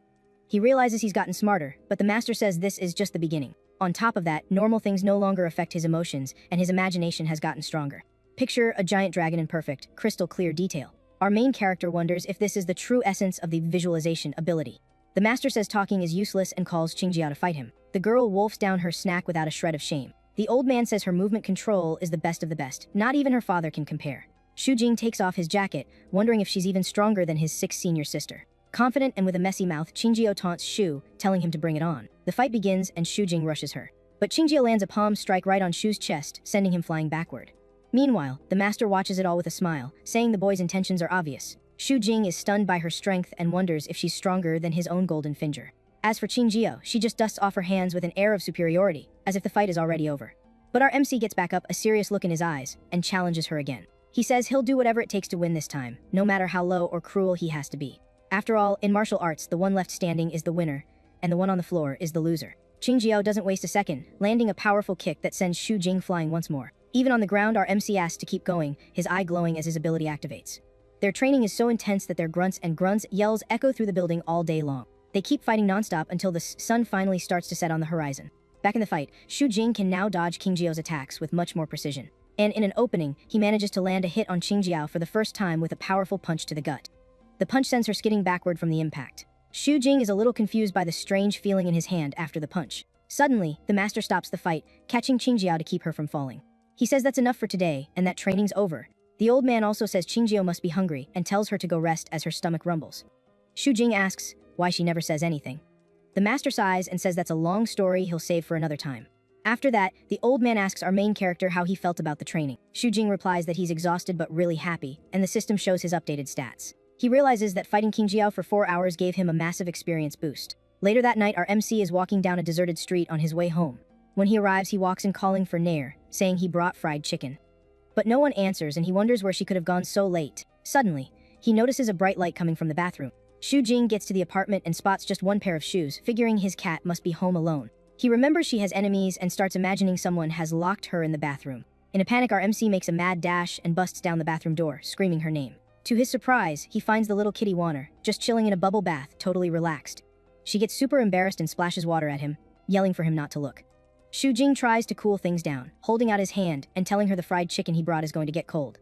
He realizes he's gotten smarter, but the master says this is just the beginning. On top of that, normal things no longer affect his emotions, and his imagination has gotten stronger. Picture a giant dragon in perfect, crystal clear detail. Our main character wonders if this is the true essence of the visualization ability. The master says talking is useless and calls Qingjia to fight him. The girl wolfs down her snack without a shred of shame. The old man says her movement control is the best of the best. Not even her father can compare. Xu Jing takes off his jacket, wondering if she's even stronger than his 6 senior sister. Confident and with a messy mouth, Qingjia taunts Xu, telling him to bring it on. The fight begins and Xu Jing rushes her. But Qingjia lands a palm strike right on Xu's chest, sending him flying backward. Meanwhile, the master watches it all with a smile, saying the boy's intentions are obvious. Xu Jing is stunned by her strength and wonders if she's stronger than his own golden finger. As for Qingjia, she just dusts off her hands with an air of superiority, as if the fight is already over. But our MC gets back up, a serious look in his eyes, and challenges her again. He says he'll do whatever it takes to win this time, no matter how low or cruel he has to be. After all, in martial arts, the one left standing is the winner, and the one on the floor is the loser. Qingjia doesn't waste a second, landing a powerful kick that sends Xu Jing flying once more. Even on the ground, our MC asks to keep going, his eye glowing as his ability activates. Their training is so intense that their grunts and yells echo through the building all day long. They keep fighting nonstop until the sun finally starts to set on the horizon. Back in the fight, Xu Jing can now dodge Qingjia's attacks with much more precision. And in an opening, he manages to land a hit on Qingjia for the first time with a powerful punch to the gut. The punch sends her skidding backward from the impact. Xu Jing is a little confused by the strange feeling in his hand after the punch. Suddenly, the master stops the fight, catching Qingjia to keep her from falling. He says that's enough for today, and that training's over. The old man also says Qingjia must be hungry and tells her to go rest as her stomach rumbles. Xu Jing asks why she never says anything. The master sighs and says that's a long story he'll save for another time. After that, the old man asks our main character how he felt about the training. Xu Jing replies that he's exhausted but really happy, and the system shows his updated stats. He realizes that fighting Qingjia for 4 hours gave him a massive experience boost. Later that night, our MC is walking down a deserted street on his way home. When he arrives, he walks in calling for Nair, saying he brought fried chicken. But no one answers and he wonders where she could have gone so late. Suddenly, he notices a bright light coming from the bathroom. Shu Jing gets to the apartment and spots just one pair of shoes, figuring his cat must be home alone. He remembers she has enemies and starts imagining someone has locked her in the bathroom. In a panic, our MC makes a mad dash and busts down the bathroom door, screaming her name. To his surprise, he finds the little kitty Warner, just chilling in a bubble bath, totally relaxed. She gets super embarrassed and splashes water at him, yelling for him not to look. Shu Jing tries to cool things down, holding out his hand and telling her the fried chicken he brought is going to get cold.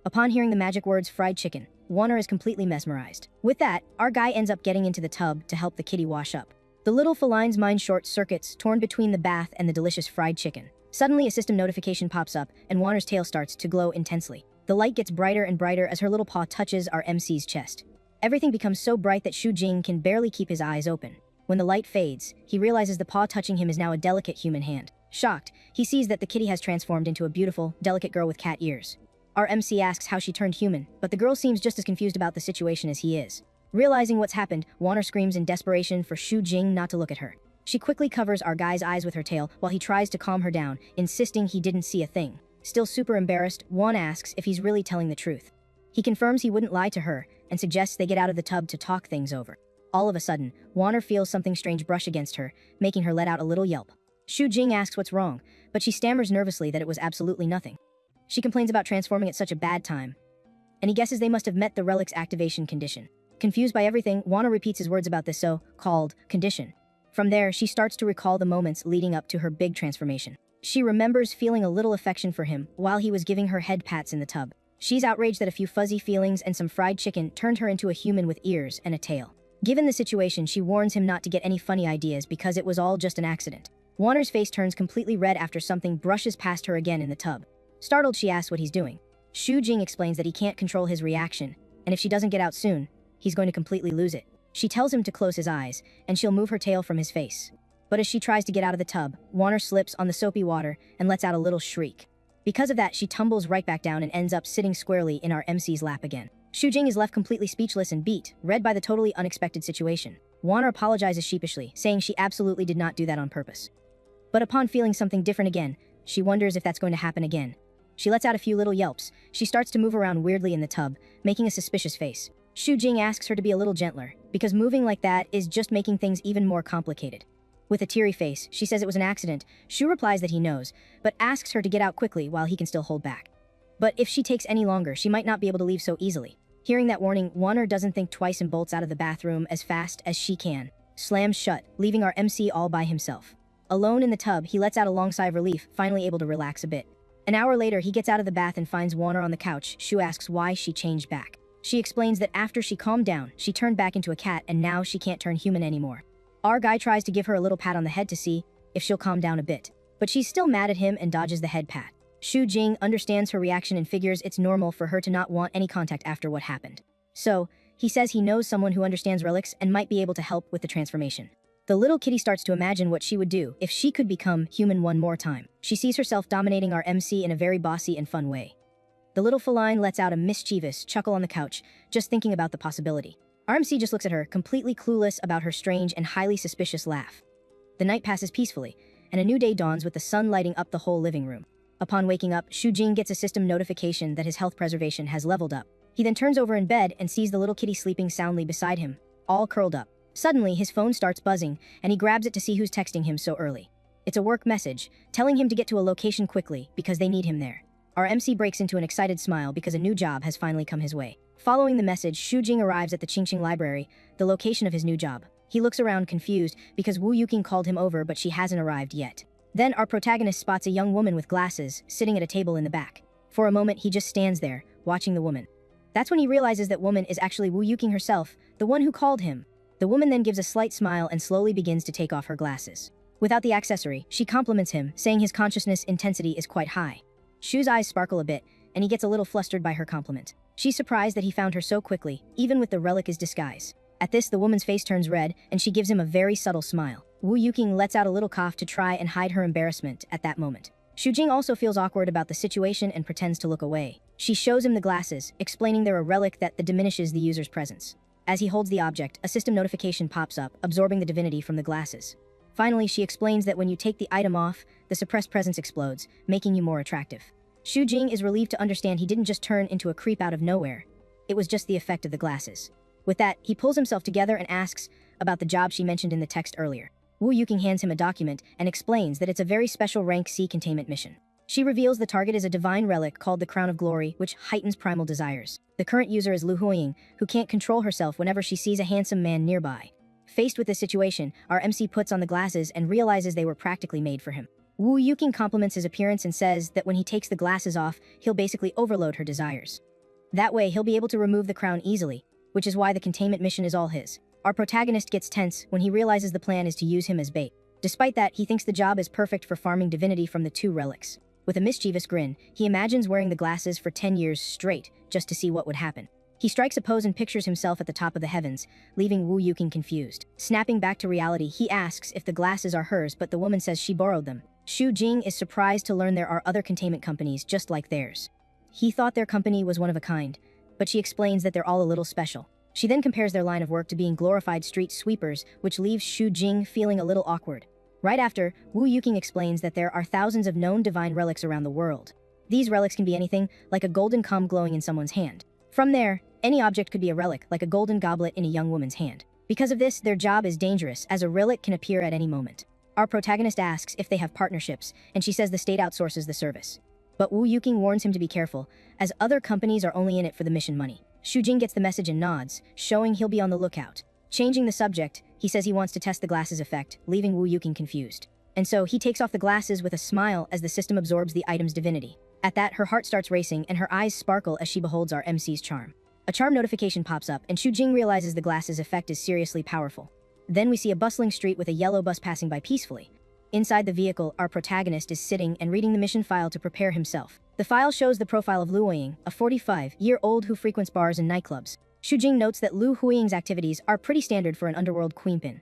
Upon hearing the magic words fried chicken, Warner is completely mesmerized. With that, our guy ends up getting into the tub to help the kitty wash up. The little feline's mind short circuits, torn between the bath and the delicious fried chicken. Suddenly, a system notification pops up and Warner's tail starts to glow intensely. The light gets brighter and brighter as her little paw touches our MC's chest. Everything becomes so bright that Shu Jing can barely keep his eyes open. When the light fades, he realizes the paw touching him is now a delicate human hand. Shocked, he sees that the kitty has transformed into a beautiful, delicate girl with cat ears. Our MC asks how she turned human, but the girl seems just as confused about the situation as he is. Realizing what's happened, Warner screams in desperation for Shu Jing not to look at her. She quickly covers our guy's eyes with her tail while he tries to calm her down, insisting he didn't see a thing. Still super embarrassed, Juan asks if he's really telling the truth. He confirms he wouldn't lie to her and suggests they get out of the tub to talk things over. All of a sudden, Warner feels something strange brush against her, making her let out a little yelp. Shu Jing asks what's wrong, but she stammers nervously that it was absolutely nothing. She complains about transforming at such a bad time, and he guesses they must have met the relic's activation condition. Confused by everything, Warner repeats his words about this so-called condition. From there, she starts to recall the moments leading up to her big transformation. She remembers feeling a little affection for him while he was giving her head pats in the tub. She's outraged that a few fuzzy feelings and some fried chicken turned her into a human with ears and a tail. Given the situation, she warns him not to get any funny ideas because it was all just an accident. Warner's face turns completely red after something brushes past her again in the tub. Startled, she asks what he's doing. Shu Jing explains that he can't control his reaction, and if she doesn't get out soon, he's going to completely lose it. She tells him to close his eyes, and she'll move her tail from his face. But as she tries to get out of the tub, Warner slips on the soapy water and lets out a little shriek. Because of that, she tumbles right back down and ends up sitting squarely in our MC's lap again. Shu Jing is left completely speechless and beat, read by the totally unexpected situation. Warner apologizes sheepishly, saying she absolutely did not do that on purpose. But upon feeling something different again, she wonders if that's going to happen again. She lets out a few little yelps. She starts to move around weirdly in the tub, making a suspicious face. Shu Jing asks her to be a little gentler, because moving like that is just making things even more complicated. With a teary face, she says it was an accident. Shu replies that he knows, but asks her to get out quickly while he can still hold back. But if she takes any longer, she might not be able to leave so easily. Hearing that warning, Warner doesn't think twice and bolts out of the bathroom as fast as she can. Slams shut, leaving our MC all by himself. Alone in the tub, he lets out a long sigh of relief, finally able to relax a bit. An hour later, he gets out of the bath and finds Warner on the couch. Shu asks why she changed back. She explains that after she calmed down, she turned back into a cat and now she can't turn human anymore. Our guy tries to give her a little pat on the head to see if she'll calm down a bit, but she's still mad at him and dodges the head pat. Shu Jing understands her reaction and figures it's normal for her to not want any contact after what happened. So, he says he knows someone who understands relics and might be able to help with the transformation. The little kitty starts to imagine what she would do if she could become human one more time. She sees herself dominating our MC in a very bossy and fun way. The little feline lets out a mischievous chuckle on the couch, just thinking about the possibility. Our MC just looks at her, completely clueless about her strange and highly suspicious laugh. The night passes peacefully, and a new day dawns with the sun lighting up the whole living room. Upon waking up, Shu Jing gets a system notification that his health preservation has leveled up. He then turns over in bed and sees the little kitty sleeping soundly beside him, all curled up. Suddenly, his phone starts buzzing, and he grabs it to see who's texting him so early. It's a work message, telling him to get to a location quickly because they need him there. Our MC breaks into an excited smile because a new job has finally come his way. Following the message, Shu Jing arrives at the Qingqing Library, the location of his new job. He looks around confused because Wu Yuqing called him over but she hasn't arrived yet. Then our protagonist spots a young woman with glasses sitting at a table in the back. For a moment, he just stands there, watching the woman. That's when he realizes that woman is actually Wu Yuqing herself, the one who called him. The woman then gives a slight smile and slowly begins to take off her glasses. Without the accessory, she compliments him, saying his consciousness intensity is quite high. Shu's eyes sparkle a bit, and he gets a little flustered by her compliment. She's surprised that he found her so quickly, even with the relic as disguise. At this, the woman's face turns red, and she gives him a very subtle smile. Wu Yuqing lets out a little cough to try and hide her embarrassment at that moment. Shu Jing also feels awkward about the situation and pretends to look away. She shows him the glasses, explaining they're a relic that diminishes the user's presence. As he holds the object, a system notification pops up, absorbing the divinity from the glasses. Finally, she explains that when you take the item off, the suppressed presence explodes, making you more attractive. Xu Jing is relieved to understand he didn't just turn into a creep out of nowhere. It was just the effect of the glasses. With that, he pulls himself together and asks about the job she mentioned in the text earlier. Wu Yuqing hands him a document and explains that it's a very special rank C containment mission. She reveals the target is a divine relic called the Crown of Glory, which heightens primal desires. The current user is Lu Huiying, who can't control herself whenever she sees a handsome man nearby. Faced with this situation, our MC puts on the glasses and realizes they were practically made for him. Wu Yuqing compliments his appearance and says that when he takes the glasses off, he'll basically overload her desires. That way, he'll be able to remove the crown easily, which is why the containment mission is all his. Our protagonist gets tense when he realizes the plan is to use him as bait. Despite that, he thinks the job is perfect for farming divinity from the two relics. With a mischievous grin, he imagines wearing the glasses for 10 years straight, just to see what would happen. He strikes a pose and pictures himself at the top of the heavens, leaving Wu Yuqing confused. Snapping back to reality, he asks if the glasses are hers, but the woman says she borrowed them. Xu Jing is surprised to learn there are other containment companies just like theirs. He thought their company was one of a kind, but she explains that they're all a little special. She then compares their line of work to being glorified street sweepers, which leaves Xu Jing feeling a little awkward. Right after, Wu Yuqing explains that there are thousands of known divine relics around the world. These relics can be anything, like a golden comb glowing in someone's hand. From there, any object could be a relic, like a golden goblet in a young woman's hand. Because of this, their job is dangerous, as a relic can appear at any moment. Our protagonist asks if they have partnerships, and she says the state outsources the service. But Wu Yuqing warns him to be careful, as other companies are only in it for the mission money. Xu Jing gets the message and nods, showing he'll be on the lookout. Changing the subject, he says he wants to test the glasses effect, leaving Wu Yuqing confused. And so, he takes off the glasses with a smile as the system absorbs the item's divinity. At that, her heart starts racing and her eyes sparkle as she beholds our MC's charm. A charm notification pops up, and Xu Jing realizes the glasses effect is seriously powerful. Then we see a bustling street with a yellow bus passing by peacefully. Inside the vehicle, our protagonist is sitting and reading the mission file to prepare himself. The file shows the profile of Lu Huiying, a 45-year-old who frequents bars and nightclubs. Xu Jing notes that Lu Huiying's activities are pretty standard for an underworld queenpin.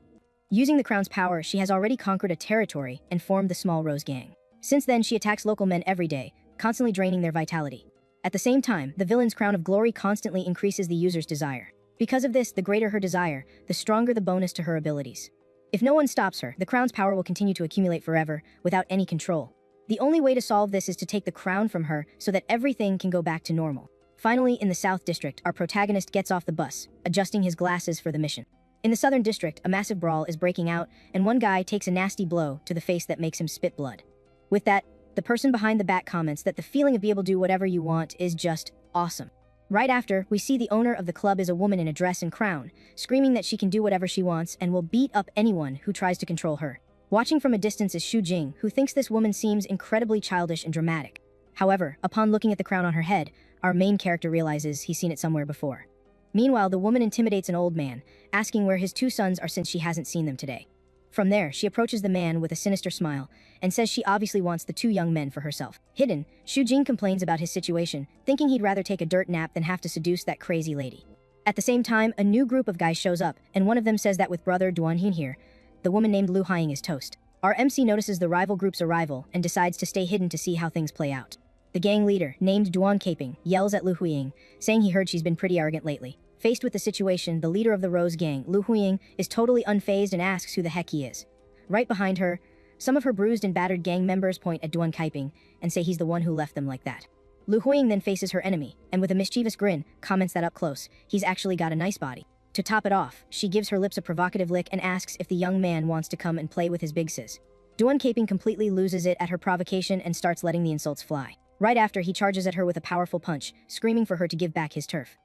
Using the crown's power, she has already conquered a territory and formed the Small Rose Gang. Since then, she attacks local men every day, constantly draining their vitality. At the same time, the villain's Crown of Glory constantly increases the user's desire. Because of this, the greater her desire, the stronger the bonus to her abilities. If no one stops her, the crown's power will continue to accumulate forever, without any control. The only way to solve this is to take the crown from her so that everything can go back to normal. Finally, in the South District, our protagonist gets off the bus, adjusting his glasses for the mission. In the Southern District, a massive brawl is breaking out, and one guy takes a nasty blow to the face that makes him spit blood. With that, the person behind the back comments that the feeling of being able to do whatever you want is just awesome. Right after, we see the owner of the club is a woman in a dress and crown, screaming that she can do whatever she wants and will beat up anyone who tries to control her. Watching from a distance is Xu Jing, who thinks this woman seems incredibly childish and dramatic. However, upon looking at the crown on her head, our main character realizes he's seen it somewhere before. Meanwhile, the woman intimidates an old man, asking where his two sons are since she hasn't seen them today. From there, she approaches the man with a sinister smile and says she obviously wants the two young men for herself. Hidden, Xu Jing complains about his situation, thinking he'd rather take a dirt nap than have to seduce that crazy lady. At the same time, a new group of guys shows up, and one of them says that with brother Duan Hin here, the woman named Lu Huiying is toast. Our MC notices the rival group's arrival and decides to stay hidden to see how things play out. The gang leader, named Duan Caping, yells at Lu Huiying, saying he heard she's been pretty arrogant lately. Faced with the situation, the leader of the Rose Gang, Lu Huiying, is totally unfazed and asks who the heck he is. Right behind her, some of her bruised and battered gang members point at Duan Kaiping and say he's the one who left them like that. Lu Huiying then faces her enemy, and with a mischievous grin, comments that up close, he's actually got a nice body. To top it off, she gives her lips a provocative lick and asks if the young man wants to come and play with his big sis. Duan Kaiping completely loses it at her provocation and starts letting the insults fly. Right after, he charges at her with a powerful punch, screaming for her to give back his turf.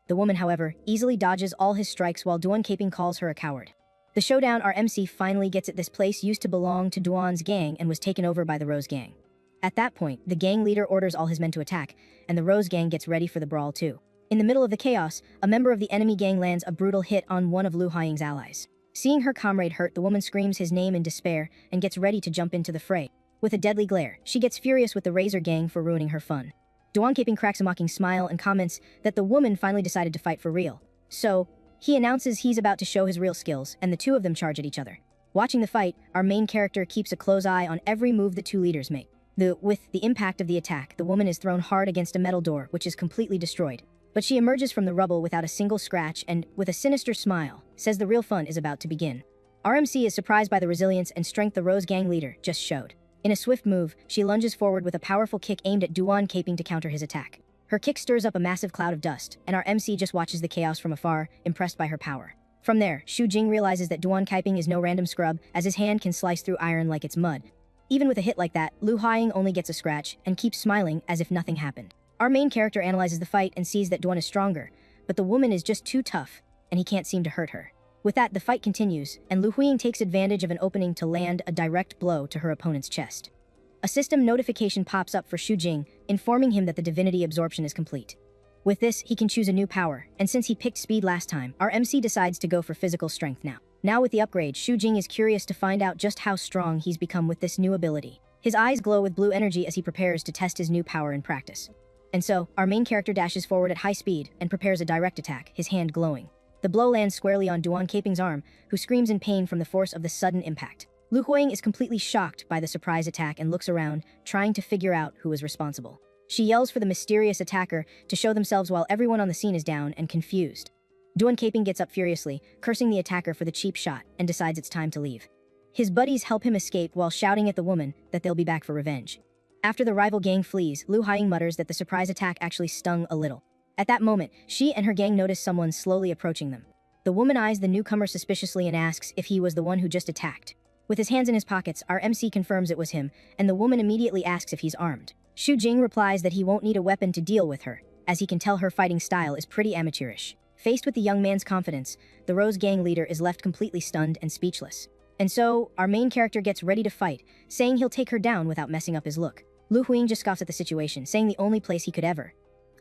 The woman, however, easily dodges all his strikes while Duan Kaiping calls her a coward. The showdown, our MC finally gets at this place used to belong to Duan's gang and was taken over by the Rose Gang. At that point, the gang leader orders all his men to attack, and the Rose Gang gets ready for the brawl too. In the middle of the chaos, a member of the enemy gang lands a brutal hit on one of Lu Huiying's allies. Seeing her comrade hurt, the woman screams his name in despair and gets ready to jump into the fray. With a deadly glare, she gets furious with the Razor Gang for ruining her fun. Duan Kaiping cracks a mocking smile and comments that the woman finally decided to fight for real. So, he announces he's about to show his real skills, and the two of them charge at each other. Watching the fight, our main character keeps a close eye on every move the two leaders make. With the impact of the attack, the woman is thrown hard against a metal door, which is completely destroyed. But she emerges from the rubble without a single scratch and, with a sinister smile, says the real fun is about to begin. RMC is surprised by the resilience and strength the Rose Gang leader just showed. In a swift move, she lunges forward with a powerful kick aimed at Duan caping to counter his attack. Her kick stirs up a massive cloud of dust, and our MC just watches the chaos from afar, impressed by her power. From there, Xu Jing realizes that Duan Kaiping is no random scrub, as his hand can slice through iron like it's mud. Even with a hit like that, Lu Haiying only gets a scratch, and keeps smiling as if nothing happened. Our main character analyzes the fight and sees that Duan is stronger, but the woman is just too tough, and he can't seem to hurt her. With that, the fight continues, and Lu Huiying takes advantage of an opening to land a direct blow to her opponent's chest. A system notification pops up for Xu Jing, informing him that the divinity absorption is complete. With this, he can choose a new power, and since he picked speed last time, our MC decides to go for physical strength now. Now with the upgrade, Xu Jing is curious to find out just how strong he's become with this new ability. His eyes glow with blue energy as he prepares to test his new power in practice. And so, our main character dashes forward at high speed and prepares a direct attack, his hand glowing. The blow lands squarely on Duan Kaiping's arm, who screams in pain from the force of the sudden impact. Lu Huiying is completely shocked by the surprise attack and looks around, trying to figure out who is responsible. She yells for the mysterious attacker to show themselves while everyone on the scene is down and confused. Duan Kaiping gets up furiously, cursing the attacker for the cheap shot, and decides it's time to leave. His buddies help him escape while shouting at the woman that they'll be back for revenge. After the rival gang flees, Lu Haiying mutters that the surprise attack actually stung a little. At that moment, she and her gang notice someone slowly approaching them. The woman eyes the newcomer suspiciously and asks if he was the one who just attacked. With his hands in his pockets, our MC confirms it was him, and the woman immediately asks if he's armed. Xu Jing replies that he won't need a weapon to deal with her, as he can tell her fighting style is pretty amateurish. Faced with the young man's confidence, the Rose Gang leader is left completely stunned and speechless. And so, our main character gets ready to fight, saying he'll take her down without messing up his look. Lu Huiying just scoffs at the situation, saying the only place he could ever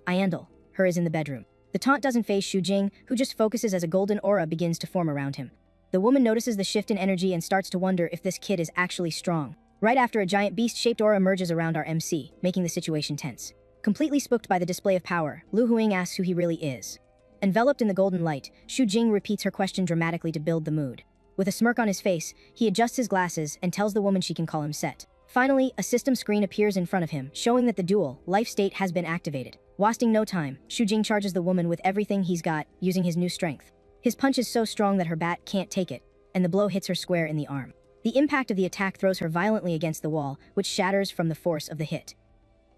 handle her is in the bedroom. The taunt doesn't faze Xu Jing, who just focuses as a golden aura begins to form around him. The woman notices the shift in energy and starts to wonder if this kid is actually strong. Right after, a giant beast-shaped aura emerges around our MC, making the situation tense. Completely spooked by the display of power, Lu Huiying asks who he really is. Enveloped in the golden light, Xu Jing repeats her question dramatically to build the mood. With a smirk on his face, he adjusts his glasses and tells the woman she can call him Set. Finally, a system screen appears in front of him, showing that the dual life state has been activated. Wasting no time, Xu Jing charges the woman with everything he's got, using his new strength. His punch is so strong that her bat can't take it, and the blow hits her square in the arm. The impact of the attack throws her violently against the wall, which shatters from the force of the hit.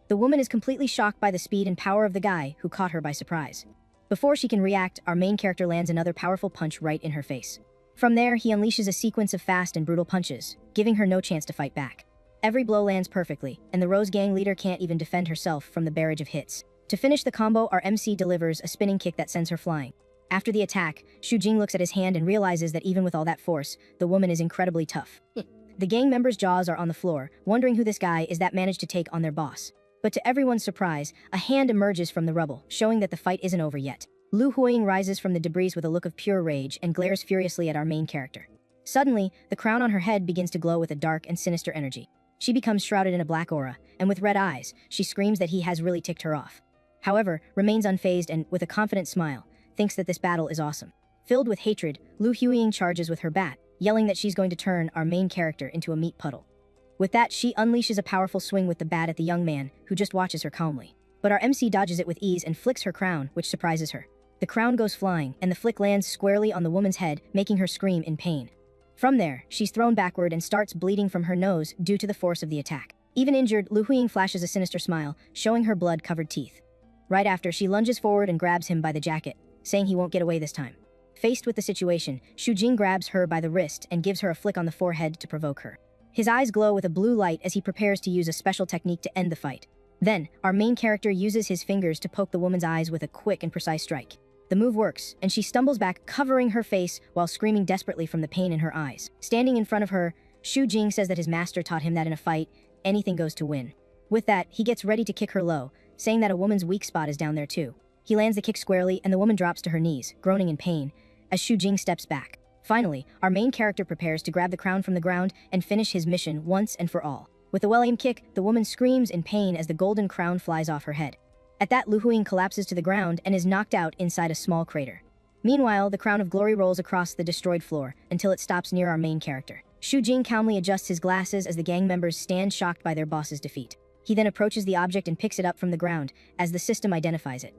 The woman is completely shocked by the speed and power of the guy who caught her by surprise. Before she can react, our main character lands another powerful punch right in her face. From there, he unleashes a sequence of fast and brutal punches, giving her no chance to fight back. Every blow lands perfectly, and the Rose Gang leader can't even defend herself from the barrage of hits. To finish the combo, our MC delivers a spinning kick that sends her flying. After the attack, Xu Jing looks at his hand and realizes that even with all that force, the woman is incredibly tough. The gang members' jaws are on the floor, wondering who this guy is that managed to take on their boss. But to everyone's surprise, a hand emerges from the rubble, showing that the fight isn't over yet. Lu Huiying rises from the debris with a look of pure rage and glares furiously at our main character. Suddenly, the crown on her head begins to glow with a dark and sinister energy. She becomes shrouded in a black aura, and with red eyes, she screams that he has really ticked her off. However, remains unfazed and, with a confident smile, thinks that this battle is awesome. Filled with hatred, Lu Huiying charges with her bat, yelling that she's going to turn our main character into a meat puddle. With that, she unleashes a powerful swing with the bat at the young man, who just watches her calmly. But our MC dodges it with ease and flicks her crown, which surprises her. The crown goes flying, and the flick lands squarely on the woman's head, making her scream in pain. From there, she's thrown backward and starts bleeding from her nose due to the force of the attack. Even injured, Lu Huiying flashes a sinister smile, showing her blood-covered teeth. Right after, she lunges forward and grabs him by the jacket, saying he won't get away this time. Faced with the situation, Xu Jing grabs her by the wrist and gives her a flick on the forehead to provoke her. His eyes glow with a blue light as he prepares to use a special technique to end the fight. Then, our main character uses his fingers to poke the woman's eyes with a quick and precise strike. The move works, and she stumbles back, covering her face while screaming desperately from the pain in her eyes. Standing in front of her, Xu Jing says that his master taught him that in a fight, anything goes to win. With that, he gets ready to kick her low, saying that a woman's weak spot is down there too. He lands the kick squarely, and the woman drops to her knees, groaning in pain, as Xu Jing steps back. Finally, our main character prepares to grab the crown from the ground and finish his mission once and for all. With a well-aimed kick, the woman screams in pain as the golden crown flies off her head. At that, Lu Huiying collapses to the ground and is knocked out inside a small crater. Meanwhile, the crown of glory rolls across the destroyed floor until it stops near our main character. Xu Jing calmly adjusts his glasses as the gang members stand shocked by their boss's defeat. He then approaches the object and picks it up from the ground, as the system identifies it.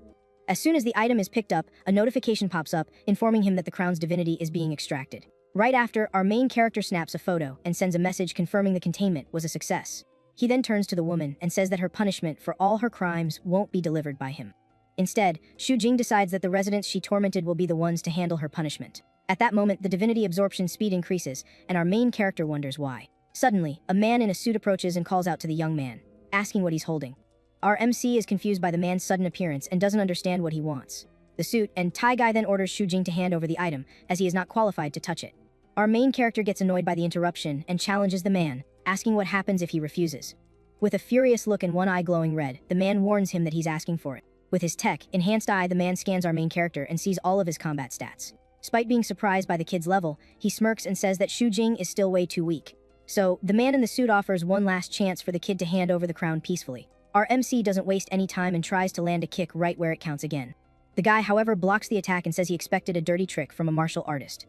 As soon as the item is picked up, a notification pops up, informing him that the crown's divinity is being extracted. Right after, our main character snaps a photo and sends a message confirming the containment was a success. He then turns to the woman and says that her punishment for all her crimes won't be delivered by him. Instead, Xu Jing decides that the residents she tormented will be the ones to handle her punishment. At that moment, the divinity absorption speed increases, and our main character wonders why. Suddenly, a man in a suit approaches and calls out to the young man, asking what he's holding. Our MC is confused by the man's sudden appearance and doesn't understand what he wants. The suit and tie guy then orders Xu Jing to hand over the item, as he is not qualified to touch it. Our main character gets annoyed by the interruption and challenges the man, asking what happens if he refuses. With a furious look and one eye glowing red, the man warns him that he's asking for it. With his enhanced eye, the man scans our main character and sees all of his combat stats. Despite being surprised by the kid's level, he smirks and says that Xu Jing is still way too weak. So, the man in the suit offers one last chance for the kid to hand over the crown peacefully. Our MC doesn't waste any time and tries to land a kick right where it counts again. The guy, however, blocks the attack and says he expected a dirty trick from a martial artist.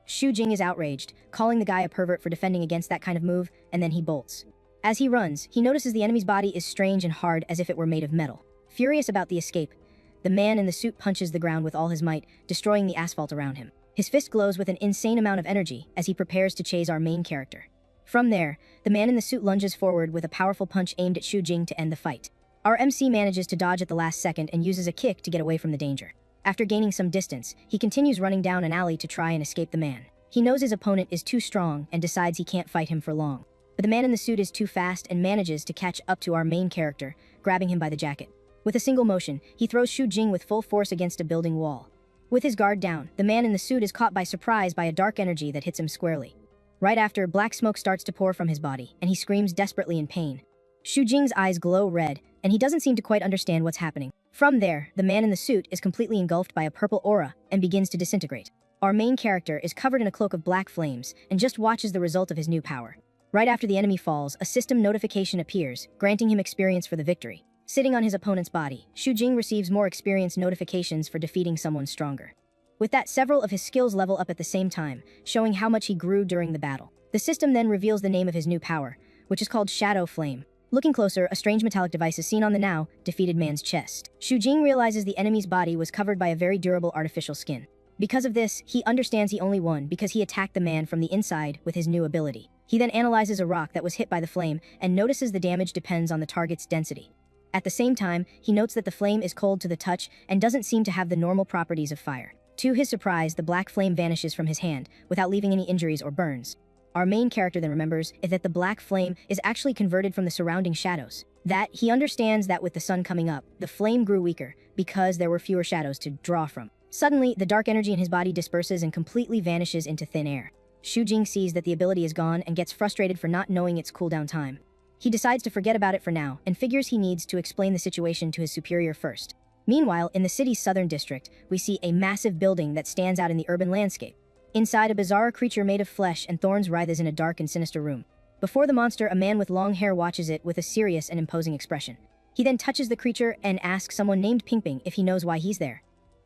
Xu Jing is outraged, calling the guy a pervert for defending against that kind of move, and then he bolts. As he runs, he notices the enemy's body is strange and hard as if it were made of metal. Furious about the escape, the man in the suit punches the ground with all his might, destroying the asphalt around him. His fist glows with an insane amount of energy as he prepares to chase our main character. From there, the man in the suit lunges forward with a powerful punch aimed at Xu Jing to end the fight. Our MC manages to dodge at the last second and uses a kick to get away from the danger. After gaining some distance, he continues running down an alley to try and escape the man. He knows his opponent is too strong and decides he can't fight him for long. But the man in the suit is too fast and manages to catch up to our main character, grabbing him by the jacket. With a single motion, he throws Xu Jing with full force against a building wall. With his guard down, the man in the suit is caught by surprise by a dark energy that hits him squarely. Right after, black smoke starts to pour from his body, and he screams desperately in pain. Xu Jing's eyes glow red, and he doesn't seem to quite understand what's happening. From there, the man in the suit is completely engulfed by a purple aura and begins to disintegrate. Our main character is covered in a cloak of black flames and just watches the result of his new power. Right after the enemy falls, a system notification appears, granting him experience for the victory. Sitting on his opponent's body, Xu Jing receives more experience notifications for defeating someone stronger. With that, several of his skills level up at the same time, showing how much he grew during the battle. The system then reveals the name of his new power, which is called Shadow Flame. Looking closer, a strange metallic device is seen on the now defeated man's chest. Xu Jing realizes the enemy's body was covered by a very durable artificial skin. Because of this, he understands he only won because he attacked the man from the inside with his new ability. He then analyzes a rock that was hit by the flame and notices the damage depends on the target's density. At the same time, he notes that the flame is cold to the touch and doesn't seem to have the normal properties of fire. To his surprise, the black flame vanishes from his hand without leaving any injuries or burns. Our main character then remembers that the black flame is actually converted from the surrounding shadows. That he understands that with the sun coming up, the flame grew weaker because there were fewer shadows to draw from. Suddenly, the dark energy in his body disperses and completely vanishes into thin air. Xu Jing sees that the ability is gone and gets frustrated for not knowing its cooldown time. He decides to forget about it for now and figures he needs to explain the situation to his superior first. Meanwhile, in the city's southern district, we see a massive building that stands out in the urban landscape. Inside, a bizarre creature made of flesh and thorns writhes in a dark and sinister room. Before the monster, a man with long hair watches it with a serious and imposing expression. He then touches the creature and asks someone named Pingping if he knows why he's there.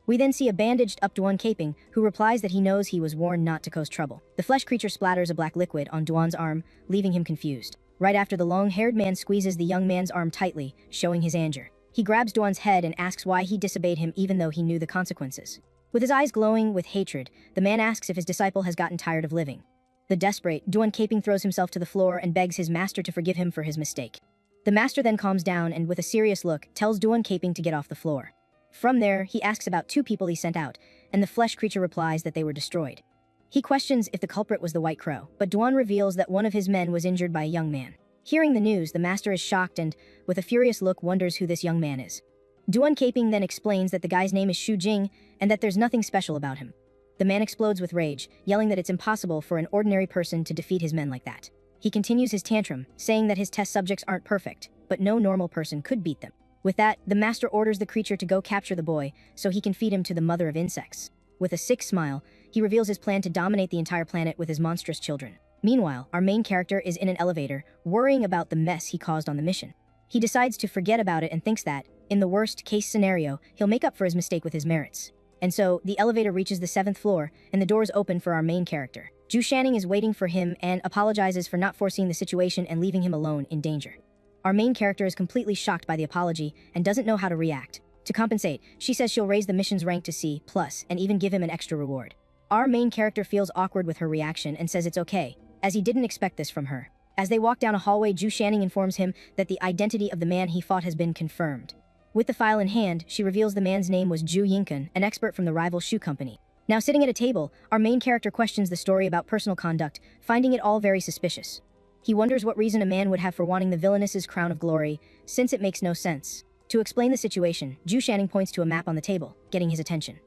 We then see a bandaged up Duan Caping, who replies that he knows he was warned not to cause trouble. The flesh creature splatters a black liquid on Duan's arm, leaving him confused. Right after, the long-haired man squeezes the young man's arm tightly, showing his anger. He grabs Duan's head and asks why he disobeyed him even though he knew the consequences. With his eyes glowing with hatred, the man asks if his disciple has gotten tired of living. The desperate, Duan Caping throws himself to the floor and begs his master to forgive him for his mistake. The master then calms down and, with a serious look, tells Duan Caping to get off the floor. From there, he asks about 2 people he sent out, and the flesh creature replies that they were destroyed. He questions if the culprit was the White Crow, but Duan reveals that one of his men was injured by a young man. Hearing the news, the master is shocked and, with a furious look, wonders who this young man is. Duan Caping then explains that the guy's name is Xu Jing and that there's nothing special about him. The man explodes with rage, yelling that it's impossible for an ordinary person to defeat his men like that. He continues his tantrum, saying that his test subjects aren't perfect, but no normal person could beat them. With that, the master orders the creature to go capture the boy so he can feed him to the mother of insects. With a sick smile, he reveals his plan to dominate the entire planet with his monstrous children. Meanwhile, our main character is in an elevator, worrying about the mess he caused on the mission. He decides to forget about it and thinks that, in the worst-case scenario, he'll make up for his mistake with his merits. And so, the elevator reaches the 7th floor, and the doors open for our main character. Zhu Shanning is waiting for him and apologizes for not foreseeing the situation and leaving him alone in danger. Our main character is completely shocked by the apology and doesn't know how to react. To compensate, she says she'll raise the mission's rank to C+, and even give him an extra reward. Our main character feels awkward with her reaction and says it's okay, as he didn't expect this from her. As they walk down a hallway, Ju Shanning informs him that the identity of the man he fought has been confirmed. With the file in hand, she reveals the man's name was Ju Yinkan, an expert from the rival shoe company. Now sitting at a table, our main character questions the story about personal conduct, finding it all very suspicious. He wonders what reason a man would have for wanting the villainess's crown of glory, since it makes no sense. To explain the situation, Ju Shanning points to a map on the table, getting his attention.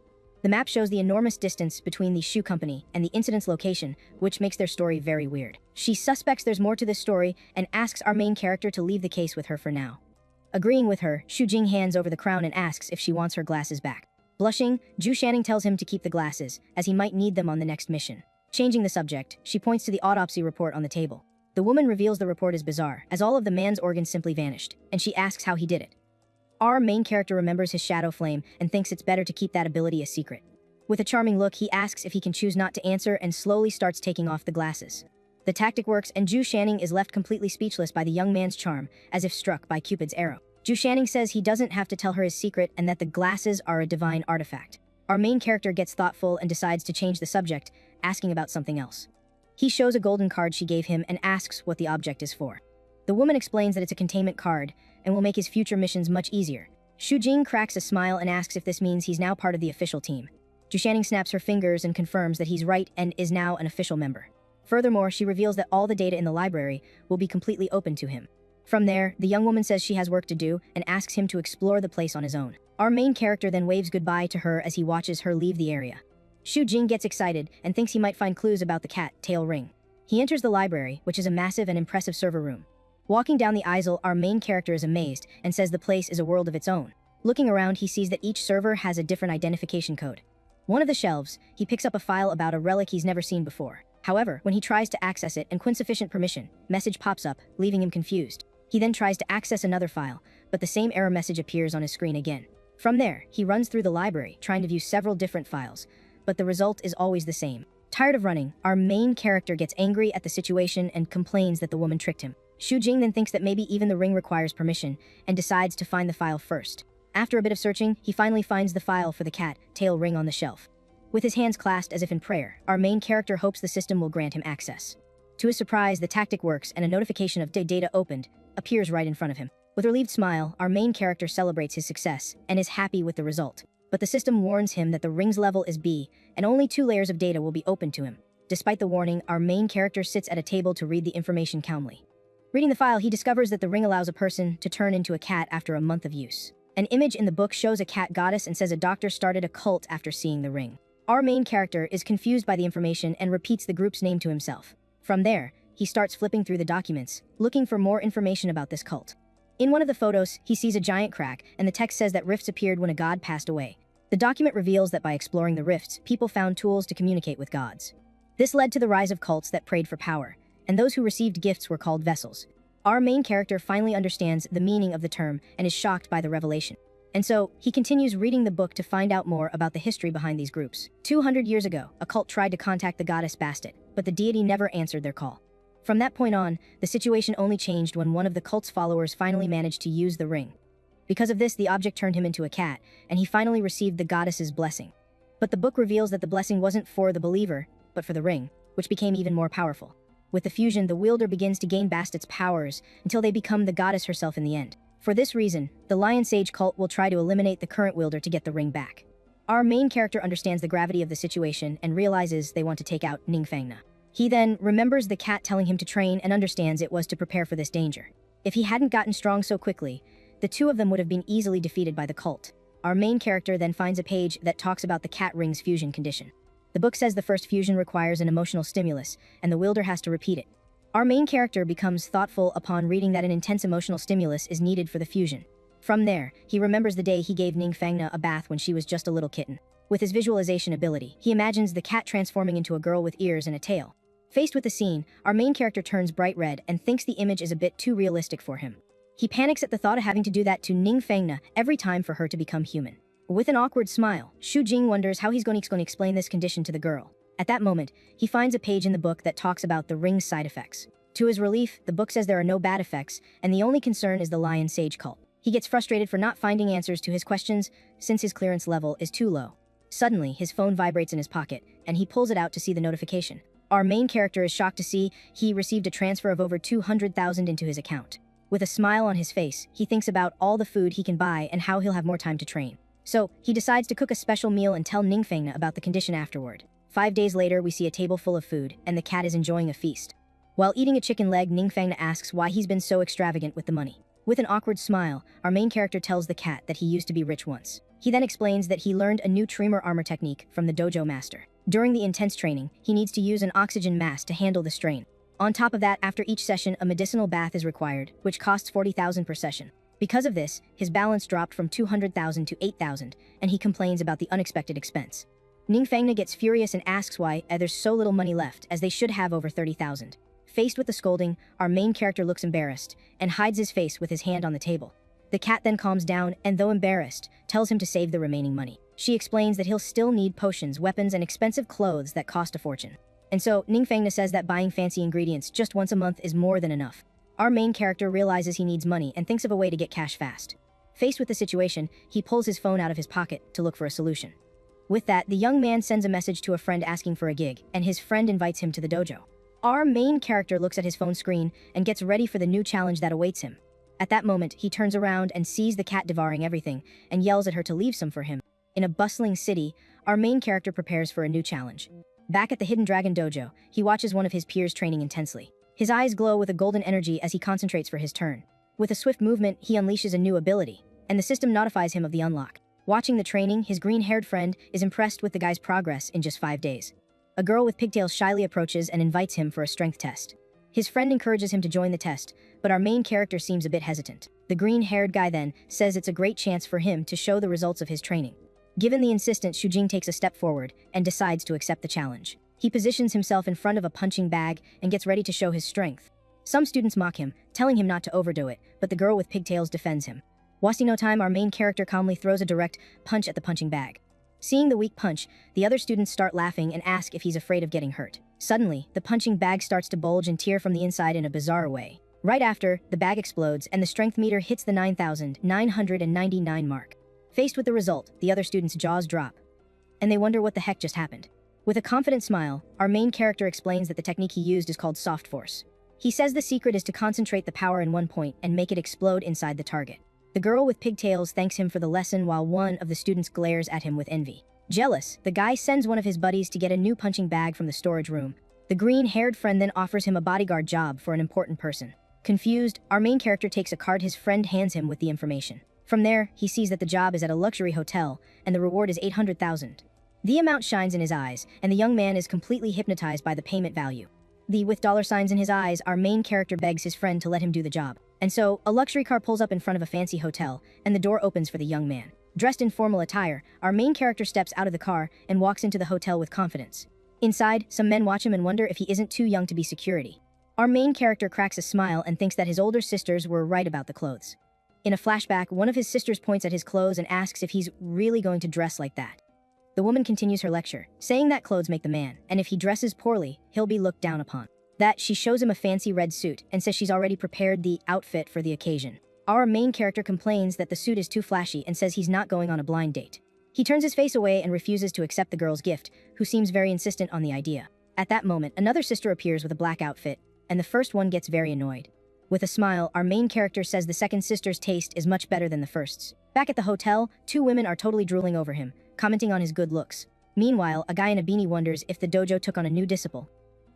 The map shows the enormous distance between the shoe company and the incident's location, which makes their story very weird. She suspects there's more to this story and asks our main character to leave the case with her for now. Agreeing with her, Shu Jing hands over the crown and asks if she wants her glasses back. Blushing, Ju Shanning tells him to keep the glasses, as he might need them on the next mission. Changing the subject, she points to the autopsy report on the table. The woman reveals the report is bizarre, as all of the man's organs simply vanished, and she asks how he did it. Our main character remembers his shadow flame and thinks it's better to keep that ability a secret. With a charming look, he asks if he can choose not to answer and slowly starts taking off the glasses. The tactic works, and Ju Shanning is left completely speechless by the young man's charm, as if struck by Cupid's arrow. Ju Shanning says he doesn't have to tell her his secret and that the glasses are a divine artifact. Our main character gets thoughtful and decides to change the subject, asking about something else. He shows a golden card she gave him and asks what the object is for. The woman explains that it's a containment card and will make his future missions much easier. Shu Jing cracks a smile and asks if this means he's now part of the official team. Ju Shanning snaps her fingers and confirms that he's right and is now an official member. Furthermore, she reveals that all the data in the library will be completely open to him. From there, the young woman says she has work to do and asks him to explore the place on his own. Our main character then waves goodbye to her as he watches her leave the area. Shu Jing gets excited and thinks he might find clues about the cat tail ring. He enters the library, which is a massive and impressive server room. Walking down the aisle, our main character is amazed and says the place is a world of its own. Looking around, he sees that each server has a different identification code. One of the shelves, he picks up a file about a relic he's never seen before. However, when he tries to access it and insufficient permission, message pops up, leaving him confused. He then tries to access another file, but the same error message appears on his screen again. From there, he runs through the library, trying to view several different files, but the result is always the same. Tired of running, our main character gets angry at the situation and complains that the woman tricked him. Shu Jing then thinks that maybe even the ring requires permission, and decides to find the file first. After a bit of searching, he finally finds the file for the cat tail ring on the shelf. With his hands clasped as if in prayer, our main character hopes the system will grant him access. To his surprise, the tactic works and a notification of data opened appears right in front of him. With a relieved smile, our main character celebrates his success and is happy with the result. But the system warns him that the ring's level is B, and only 2 layers of data will be open to him. Despite the warning, our main character sits at a table to read the information calmly. Reading the file, he discovers that the ring allows a person to turn into a cat after a month of use. An image in the book shows a cat goddess and says a doctor started a cult after seeing the ring. Our main character is confused by the information and repeats the group's name to himself. From there, he starts flipping through the documents, looking for more information about this cult. In one of the photos, he sees a giant crack, and the text says that rifts appeared when a god passed away. The document reveals that by exploring the rifts, people found tools to communicate with gods. This led to the rise of cults that prayed for power, and those who received gifts were called vessels. Our main character finally understands the meaning of the term and is shocked by the revelation. And so, he continues reading the book to find out more about the history behind these groups. 200 years ago, a cult tried to contact the goddess Bastet, but the deity never answered their call. From that point on, the situation only changed when one of the cult's followers finally managed to use the ring. Because of this, the object turned him into a cat, and he finally received the goddess's blessing. But the book reveals that the blessing wasn't for the believer, but for the ring, which became even more powerful. With the fusion, the wielder begins to gain Bastet's powers until they become the goddess herself in the end. For this reason, the Lion Sage cult will try to eliminate the current wielder to get the ring back. Our main character understands the gravity of the situation and realizes they want to take out Ningfangna. He then remembers the cat telling him to train and understands it was to prepare for this danger. If he hadn't gotten strong so quickly, the two of them would have been easily defeated by the cult. Our main character then finds a page that talks about the cat ring's fusion condition. The book says the first fusion requires an emotional stimulus, and the wielder has to repeat it. Our main character becomes thoughtful upon reading that an intense emotional stimulus is needed for the fusion. From there, he remembers the day he gave Ningfangna a bath when she was just a little kitten. With his visualization ability, he imagines the cat transforming into a girl with ears and a tail. Faced with the scene, our main character turns bright red and thinks the image is a bit too realistic for him. He panics at the thought of having to do that to Ningfangna every time for her to become human. With an awkward smile, Shu Jing wonders how he's going to explain this condition to the girl. At that moment, he finds a page in the book that talks about the ring's side effects. To his relief, the book says there are no bad effects, and the only concern is the Lion Sage cult. He He gets frustrated for not finding answers to his questions since his clearance level is too low. Suddenly, his phone vibrates in his pocket, and he pulls it out to see the notification. Our main character is shocked to see he received a transfer of over 200,000 into his account. With a smile on his face, he thinks about all the food he can buy and how he'll have more time to train. So, he decides to cook a special meal and tell Ningfeng about the condition afterward. 5 days later, we see a table full of food, and the cat is enjoying a feast. While eating a chicken leg, Ningfeng asks why he's been so extravagant with the money. With an awkward smile, our main character tells the cat that he used to be rich once. He then explains that he learned a new tremor armor technique from the dojo master. During the intense training, he needs to use an oxygen mask to handle the strain. On top of that, after each session, a medicinal bath is required, which costs 40,000 per session. Because of this, his balance dropped from 200,000 to 8,000, and he complains about the unexpected expense. Ningfeng gets furious and asks why there's so little money left, as they should have over 30,000. Faced with the scolding, our main character looks embarrassed and hides his face with his hand on the table. The cat then calms down and, though embarrassed, tells him to save the remaining money. She explains that he'll still need potions, weapons, and expensive clothes that cost a fortune. And so, Ningfeng says that buying fancy ingredients just once a month is more than enough. Our main character realizes he needs money and thinks of a way to get cash fast. Faced with the situation, he pulls his phone out of his pocket to look for a solution. With that, the young man sends a message to a friend asking for a gig, and his friend invites him to the dojo. Our main character looks at his phone screen and gets ready for the new challenge that awaits him. At that moment, he turns around and sees the cat devouring everything and yells at her to leave some for him. In a bustling city, our main character prepares for a new challenge. Back at the Hidden Dragon Dojo, he watches one of his peers training intensely. His eyes glow with a golden energy as he concentrates for his turn. With a swift movement, he unleashes a new ability, and the system notifies him of the unlock. Watching the training, his green-haired friend is impressed with the guy's progress in just 5 days. A girl with pigtails shyly approaches and invites him for a strength test. His friend encourages him to join the test, but our main character seems a bit hesitant. The green-haired guy then says it's a great chance for him to show the results of his training. Given the insistence, Shujing takes a step forward and decides to accept the challenge. He positions himself in front of a punching bag and gets ready to show his strength. Some students mock him, telling him not to overdo it, but the girl with pigtails defends him. Wasting no time, our main character calmly throws a direct punch at the punching bag. Seeing the weak punch, the other students start laughing and ask if he's afraid of getting hurt. Suddenly, the punching bag starts to bulge and tear from the inside in a bizarre way. Right after, the bag explodes and the strength meter hits the 9,999 mark. Faced with the result, the other students' jaws drop, and they wonder what the heck just happened. With a confident smile, our main character explains that the technique he used is called soft force. He says the secret is to concentrate the power in one point and make it explode inside the target. The girl with pigtails thanks him for the lesson while one of the students glares at him with envy. Jealous, the guy sends one of his buddies to get a new punching bag from the storage room. The green-haired friend then offers him a bodyguard job for an important person. Confused, our main character takes a card his friend hands him with the information. From there, he sees that the job is at a luxury hotel, and the reward is 800,000. The amount shines in his eyes, and the young man is completely hypnotized by the payment value. With dollar signs in his eyes, our main character begs his friend to let him do the job. And so, a luxury car pulls up in front of a fancy hotel, and the door opens for the young man. Dressed in formal attire, our main character steps out of the car and walks into the hotel with confidence. Inside, some men watch him and wonder if he isn't too young to be security. Our main character cracks a smile and thinks that his older sisters were right about the clothes. In a flashback, one of his sisters points at his clothes and asks if he's really going to dress like that. The woman continues her lecture, saying that clothes make the man, and if he dresses poorly, he'll be looked down upon. That she shows him a fancy red suit and says she's already prepared the outfit for the occasion. Our main character complains that the suit is too flashy and says he's not going on a blind date. He turns his face away and refuses to accept the girl's gift, who seems very insistent on the idea. At that moment, another sister appears with a black outfit, and the first one gets very annoyed. With a smile, our main character says the second sister's taste is much better than the first's. Back at the hotel, 2 women are totally drooling over him, commenting on his good looks. Meanwhile, a guy in a beanie wonders if the dojo took on a new disciple.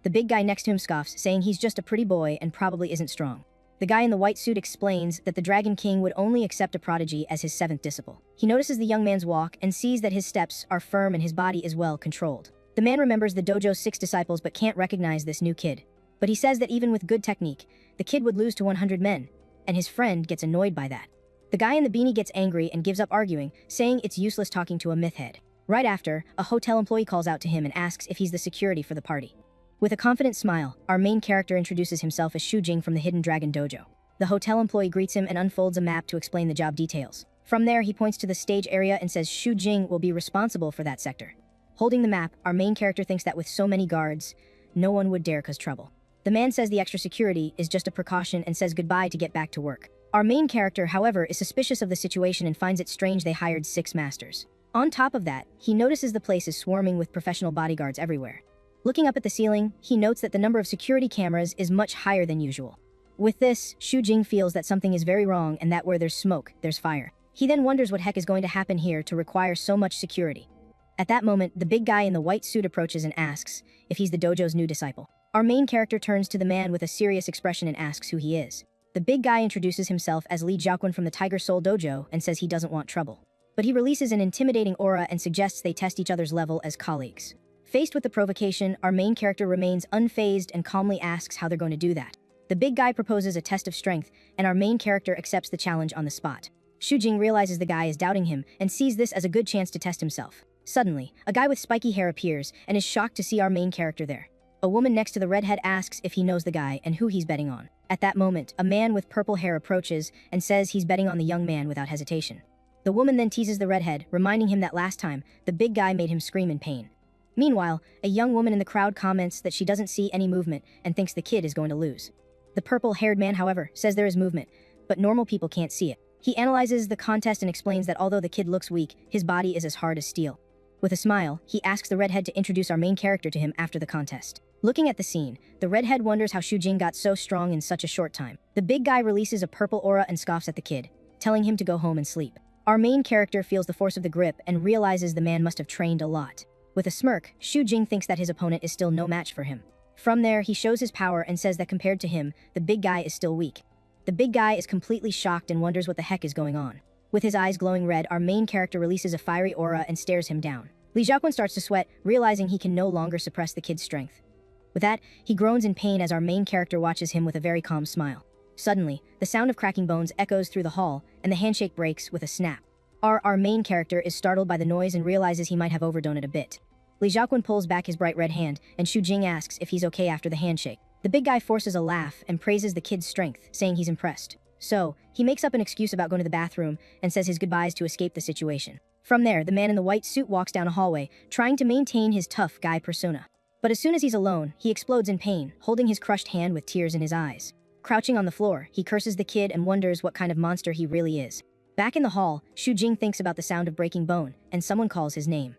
The big guy next to him scoffs, saying he's just a pretty boy and probably isn't strong. The guy in the white suit explains that the Dragon King would only accept a prodigy as his 7th disciple. He notices the young man's walk and sees that his steps are firm and his body is well controlled. The man remembers the dojo's 6 disciples but can't recognize this new kid. But he says that even with good technique, the kid would lose to 100 men, and his friend gets annoyed by that. The guy in the beanie gets angry and gives up arguing, saying it's useless talking to a myth head. Right after, a hotel employee calls out to him and asks if he's the security for the party. With a confident smile, our main character introduces himself as Shujing from the Hidden Dragon Dojo. The hotel employee greets him and unfolds a map to explain the job details. From there, he points to the stage area and says Shujing will be responsible for that sector. Holding the map, our main character thinks that with so many guards, no one would dare cause trouble. The man says the extra security is just a precaution and says goodbye to get back to work. Our main character, however, is suspicious of the situation and finds it strange they hired 6 masters. On top of that, he notices the place is swarming with professional bodyguards everywhere. Looking up at the ceiling, he notes that the number of security cameras is much higher than usual. With this, Xu Jing feels that something is very wrong and that where there's smoke, there's fire. He then wonders what heck is going to happen here to require so much security. At that moment, the big guy in the white suit approaches and asks if he's the dojo's new disciple. Our main character turns to the man with a serious expression and asks who he is. The big guy introduces himself as Li Jiaoquan from the Tiger Soul Dojo and says he doesn't want trouble. But he releases an intimidating aura and suggests they test each other's level as colleagues. Faced with the provocation, our main character remains unfazed and calmly asks how they're going to do that. The big guy proposes a test of strength, and our main character accepts the challenge on the spot. Xu Jing realizes the guy is doubting him and sees this as a good chance to test himself. Suddenly, a guy with spiky hair appears and is shocked to see our main character there. A woman next to the redhead asks if he knows the guy and who he's betting on. At that moment, a man with purple hair approaches and says he's betting on the young man without hesitation. The woman then teases the redhead, reminding him that last time, the big guy made him scream in pain. Meanwhile, a young woman in the crowd comments that she doesn't see any movement and thinks the kid is going to lose. The purple-haired man, however, says there is movement, but normal people can't see it. He analyzes the contest and explains that although the kid looks weak, his body is as hard as steel. With a smile, he asks the redhead to introduce our main character to him after the contest. Looking at the scene, the redhead wonders how Xu Jing got so strong in such a short time. The big guy releases a purple aura and scoffs at the kid, telling him to go home and sleep. Our main character feels the force of the grip and realizes the man must have trained a lot. With a smirk, Xu Jing thinks that his opponent is still no match for him. From there, he shows his power and says that compared to him, the big guy is still weak. The big guy is completely shocked and wonders what the heck is going on. With his eyes glowing red, our main character releases a fiery aura and stares him down. Li Jiaoquan starts to sweat, realizing he can no longer suppress the kid's strength. With that, he groans in pain as our main character watches him with a very calm smile. Suddenly, the sound of cracking bones echoes through the hall, and the handshake breaks with a snap. Our main character is startled by the noise and realizes he might have overdone it a bit. Li Jiaoquan pulls back his bright red hand, and Xu Jing asks if he's okay after the handshake. The big guy forces a laugh and praises the kid's strength, saying he's impressed. So, he makes up an excuse about going to the bathroom and says his goodbyes to escape the situation. From there, the man in the white suit walks down a hallway, trying to maintain his tough guy persona. But as soon as he's alone, he explodes in pain, holding his crushed hand with tears in his eyes. Crouching on the floor, he curses the kid and wonders what kind of monster he really is. Back in the hall, Xu Jing thinks about the sound of breaking bone, and someone calls his name.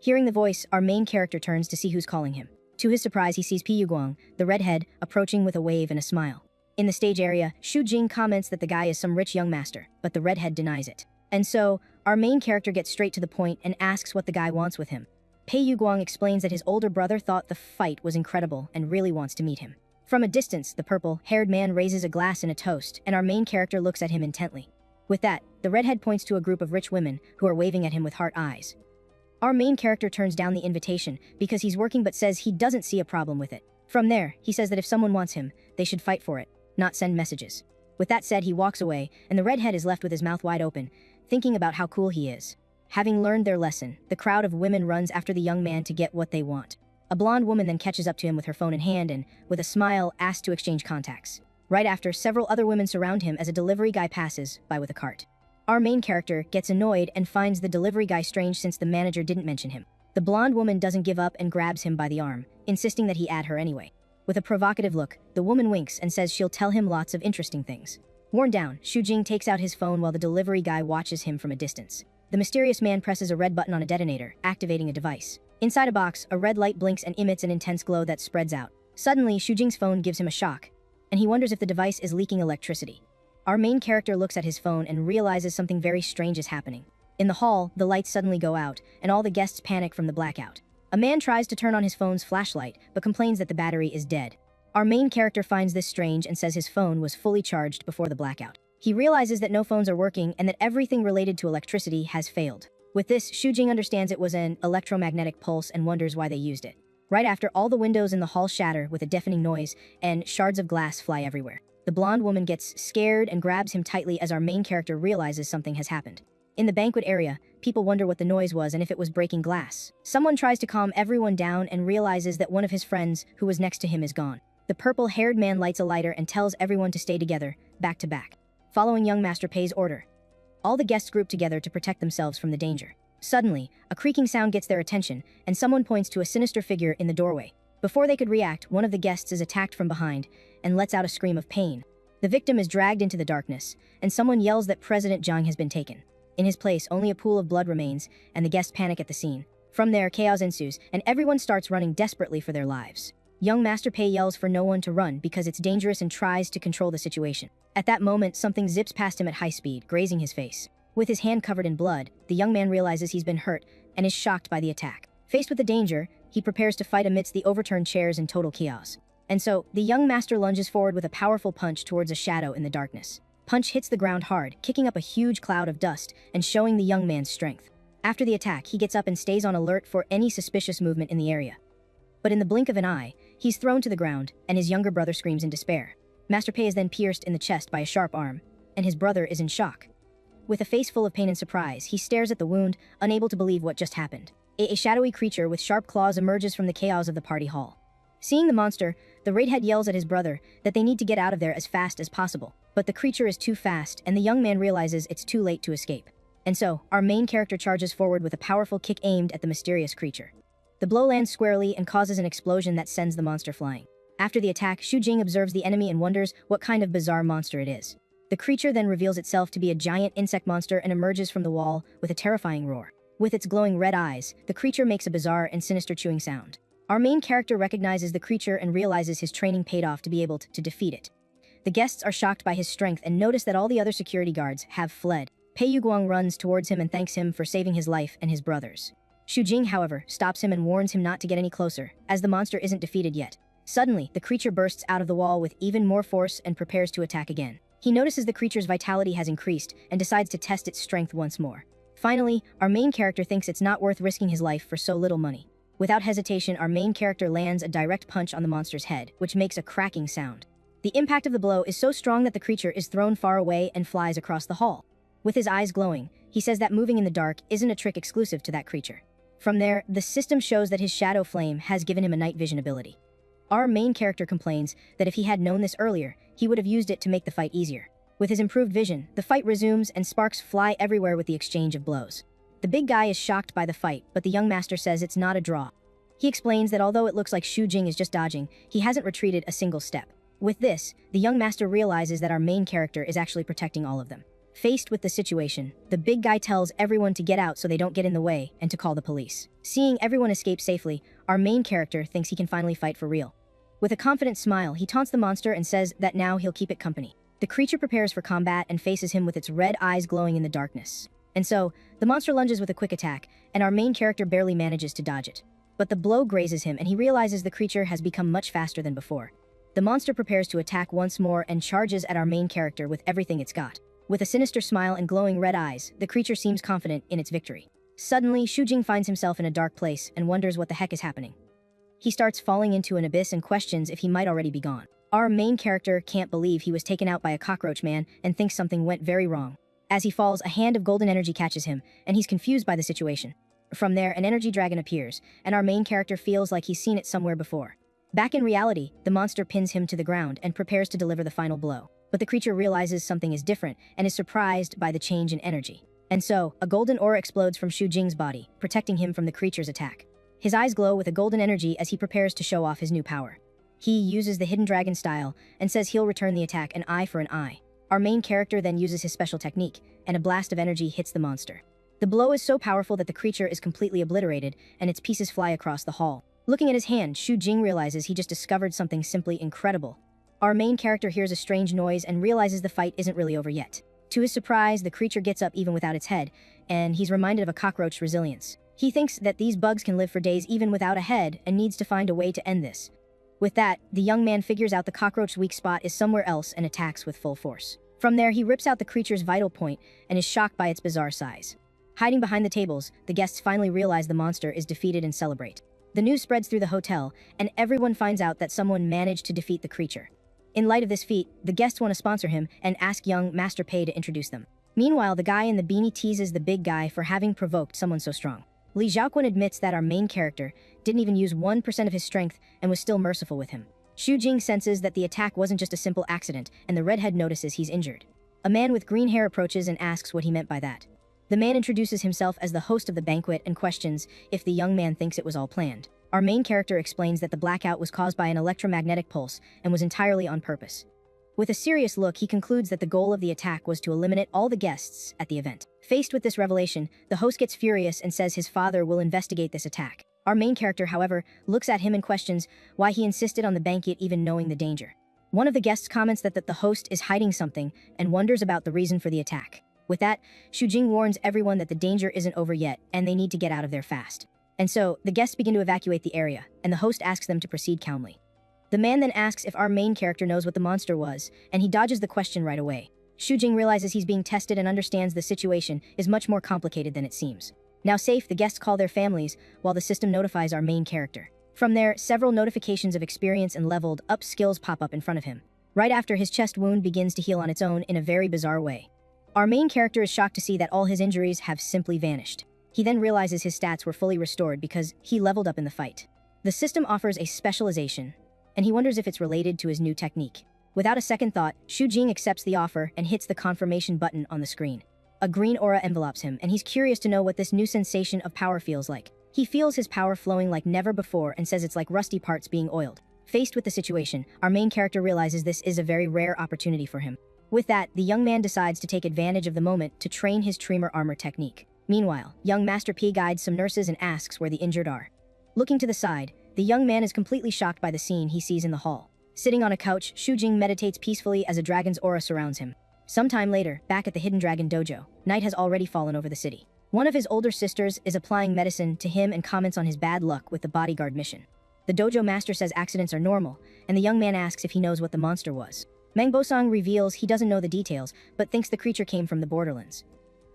Hearing the voice, our main character turns to see who's calling him. To his surprise, he sees Pi Yuguang, the redhead, approaching with a wave and a smile. In the stage area, Xu Jing comments that the guy is some rich young master, but the redhead denies it. And so, our main character gets straight to the point and asks what the guy wants with him. Pei Yuguang explains that his older brother thought the fight was incredible and really wants to meet him. From a distance, the purple-haired man raises a glass in a toast, and our main character looks at him intently. With that, the redhead points to a group of rich women who are waving at him with heart eyes. Our main character turns down the invitation because he's working but says he doesn't see a problem with it. From there, he says that if someone wants him, they should fight for it, not send messages. With that said, he walks away, and the redhead is left with his mouth wide open, thinking about how cool he is. Having learned their lesson, the crowd of women runs after the young man to get what they want. A blonde woman then catches up to him with her phone in hand and, with a smile, asks to exchange contacts. Right after, several other women surround him as a delivery guy passes by with a cart. Our main character gets annoyed and finds the delivery guy strange since the manager didn't mention him. The blonde woman doesn't give up and grabs him by the arm, insisting that he add her anyway. With a provocative look, the woman winks and says she'll tell him lots of interesting things. Worn down, Xu Jing takes out his phone while the delivery guy watches him from a distance. The mysterious man presses a red button on a detonator, activating a device. Inside a box, a red light blinks and emits an intense glow that spreads out. Suddenly, Xu Jing's phone gives him a shock, and he wonders if the device is leaking electricity. Our main character looks at his phone and realizes something very strange is happening. In the hall, the lights suddenly go out, and all the guests panic from the blackout. A man tries to turn on his phone's flashlight, but complains that the battery is dead. Our main character finds this strange and says his phone was fully charged before the blackout. He realizes that no phones are working and that everything related to electricity has failed. With this, Xu Jing understands it was an electromagnetic pulse and wonders why they used it. Right after, all the windows in the hall shatter with a deafening noise, and shards of glass fly everywhere. The blonde woman gets scared and grabs him tightly as our main character realizes something has happened. In the banquet area, people wonder what the noise was and if it was breaking glass. Someone tries to calm everyone down and realizes that one of his friends who was next to him is gone. The purple-haired man lights a lighter and tells everyone to stay together, back to back. Following young master Pei's order, all the guests group together to protect themselves from the danger. Suddenly, a creaking sound gets their attention, and someone points to a sinister figure in the doorway. Before they could react, one of the guests is attacked from behind and lets out a scream of pain. The victim is dragged into the darkness, and someone yells that President Jiang has been taken. In his place, only a pool of blood remains, and the guests panic at the scene. From there, chaos ensues, and everyone starts running desperately for their lives. Young Master Pei yells for no one to run because it's dangerous and tries to control the situation. At that moment, something zips past him at high speed, grazing his face. With his hand covered in blood, the young man realizes he's been hurt and is shocked by the attack. Faced with the danger, he prepares to fight amidst the overturned chairs and total chaos. And so, the young master lunges forward with a powerful punch towards a shadow in the darkness. Punch hits the ground hard, kicking up a huge cloud of dust and showing the young man's strength. After the attack, he gets up and stays on alert for any suspicious movement in the area. But in the blink of an eye, he's thrown to the ground, and his younger brother screams in despair. Master Pei is then pierced in the chest by a sharp arm, and his brother is in shock. With a face full of pain and surprise, he stares at the wound, unable to believe what just happened. A shadowy creature with sharp claws emerges from the chaos of the party hall. Seeing the monster, the redhead yells at his brother that they need to get out of there as fast as possible. But the creature is too fast, and the young man realizes it's too late to escape. And so, our main character charges forward with a powerful kick aimed at the mysterious creature. The blow lands squarely and causes an explosion that sends the monster flying. After the attack, Xu Jing observes the enemy and wonders what kind of bizarre monster it is. The creature then reveals itself to be a giant insect monster and emerges from the wall with a terrifying roar. With its glowing red eyes, the creature makes a bizarre and sinister chewing sound. Our main character recognizes the creature and realizes his training paid off to be able to defeat it. The guests are shocked by his strength and notice that all the other security guards have fled. Pei Yuguang runs towards him and thanks him for saving his life and his brother's. Xu Jing, however, stops him and warns him not to get any closer, as the monster isn't defeated yet. Suddenly, the creature bursts out of the wall with even more force and prepares to attack again. He notices the creature's vitality has increased and decides to test its strength once more. Finally, our main character thinks it's not worth risking his life for so little money. Without hesitation, our main character lands a direct punch on the monster's head, which makes a cracking sound. The impact of the blow is so strong that the creature is thrown far away and flies across the hall. With his eyes glowing, he says that moving in the dark isn't a trick exclusive to that creature. From there, the system shows that his shadow flame has given him a night vision ability. Our main character complains that if he had known this earlier, he would have used it to make the fight easier. With his improved vision, the fight resumes and sparks fly everywhere with the exchange of blows. The big guy is shocked by the fight, but the young master says it's not a draw. He explains that although it looks like Xu Jing is just dodging, he hasn't retreated a single step. With this, the young master realizes that our main character is actually protecting all of them. Faced with the situation, the big guy tells everyone to get out so they don't get in the way and to call the police. Seeing everyone escape safely, our main character thinks he can finally fight for real. With a confident smile, he taunts the monster and says that now he'll keep it company. The creature prepares for combat and faces him with its red eyes glowing in the darkness. And so, the monster lunges with a quick attack, and our main character barely manages to dodge it. But the blow grazes him and he realizes the creature has become much faster than before. The monster prepares to attack once more and charges at our main character with everything it's got. With a sinister smile and glowing red eyes, the creature seems confident in its victory. Suddenly, Xu Jing finds himself in a dark place and wonders what the heck is happening. He starts falling into an abyss and questions if he might already be gone. Our main character can't believe he was taken out by a cockroach man and thinks something went very wrong. As he falls, a hand of golden energy catches him, and he's confused by the situation. From there, an energy dragon appears, and our main character feels like he's seen it somewhere before. Back in reality, the monster pins him to the ground and prepares to deliver the final blow. But the creature realizes something is different and is surprised by the change in energy. And so, a golden aura explodes from Xu Jing's body, protecting him from the creature's attack. His eyes glow with a golden energy as he prepares to show off his new power. He uses the hidden dragon style and says he'll return the attack an eye for an eye. Our main character then uses his special technique, and a blast of energy hits the monster. The blow is so powerful that the creature is completely obliterated, and its pieces fly across the hall. Looking at his hand, Xu Jing realizes he just discovered something simply incredible. Our main character hears a strange noise and realizes the fight isn't really over yet. To his surprise, the creature gets up even without its head, and he's reminded of a cockroach's resilience. He thinks that these bugs can live for days even without a head and needs to find a way to end this. With that, the young man figures out the cockroach's weak spot is somewhere else and attacks with full force. From there, he rips out the creature's vital point and is shocked by its bizarre size. Hiding behind the tables, the guests finally realize the monster is defeated and celebrate. The news spreads through the hotel, and everyone finds out that someone managed to defeat the creature. In light of this feat, the guests want to sponsor him and ask young Master Pei to introduce them. Meanwhile, the guy in the beanie teases the big guy for having provoked someone so strong. Li Xiaoquan admits that our main character didn't even use 1% of his strength and was still merciful with him. Xu Jing senses that the attack wasn't just a simple accident, and the redhead notices he's injured. A man with green hair approaches and asks what he meant by that. The man introduces himself as the host of the banquet and questions if the young man thinks it was all planned. Our main character explains that the blackout was caused by an electromagnetic pulse and was entirely on purpose. With a serious look, he concludes that the goal of the attack was to eliminate all the guests at the event. Faced with this revelation, the host gets furious and says his father will investigate this attack. Our main character, however, looks at him and questions why he insisted on the banquet even knowing the danger. One of the guests comments that the host is hiding something and wonders about the reason for the attack. With that, Shujing warns everyone that the danger isn't over yet and they need to get out of there fast. And so, the guests begin to evacuate the area, and the host asks them to proceed calmly. The man then asks if our main character knows what the monster was, and he dodges the question right away. Shujing realizes he's being tested and understands the situation is much more complicated than it seems. Now safe, the guests call their families, while the system notifies our main character. From there, several notifications of experience and leveled up skills pop up in front of him. Right after, his chest wound begins to heal on its own in a very bizarre way. Our main character is shocked to see that all his injuries have simply vanished. He then realizes his stats were fully restored because he leveled up in the fight. The system offers a specialization, and he wonders if it's related to his new technique. Without a second thought, Shujing accepts the offer and hits the confirmation button on the screen. A green aura envelopes him, and he's curious to know what this new sensation of power feels like. He feels his power flowing like never before and says it's like rusty parts being oiled. Faced with the situation, our main character realizes this is a very rare opportunity for him. With that, the young man decides to take advantage of the moment to train his tremor armor technique. Meanwhile, young Master P guides some nurses and asks where the injured are. Looking to the side, the young man is completely shocked by the scene he sees in the hall. Sitting on a couch, Shujing meditates peacefully as a dragon's aura surrounds him. Sometime later, back at the Hidden Dragon Dojo, night has already fallen over the city. One of his older sisters is applying medicine to him and comments on his bad luck with the bodyguard mission. The dojo master says accidents are normal, and the young man asks if he knows what the monster was. Mangbosang reveals he doesn't know the details, but thinks the creature came from the borderlands.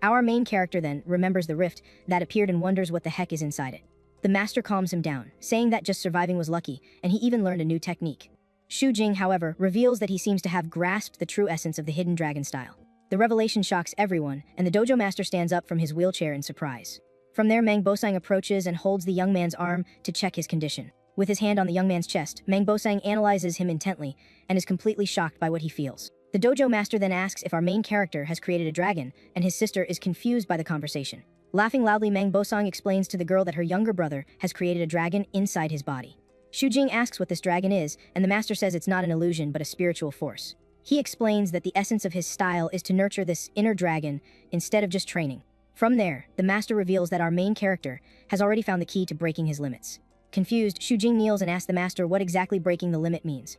Our main character then remembers the rift that appeared and wonders what the heck is inside it. The master calms him down, saying that just surviving was lucky, and he even learned a new technique. Shujing, however, reveals that he seems to have grasped the true essence of the hidden dragon style. The revelation shocks everyone, and the dojo master stands up from his wheelchair in surprise. From there, Mangbosang approaches and holds the young man's arm to check his condition. With his hand on the young man's chest, Mangbosang analyzes him intently and is completely shocked by what he feels. The dojo master then asks if our main character has created a dragon, and his sister is confused by the conversation. Laughing loudly, Mangbosang explains to the girl that her younger brother has created a dragon inside his body. Shujing asks what this dragon is, and the master says it's not an illusion but a spiritual force. He explains that the essence of his style is to nurture this inner dragon instead of just training. From there, the master reveals that our main character has already found the key to breaking his limits. Confused, Shujing kneels and asks the master what exactly breaking the limit means.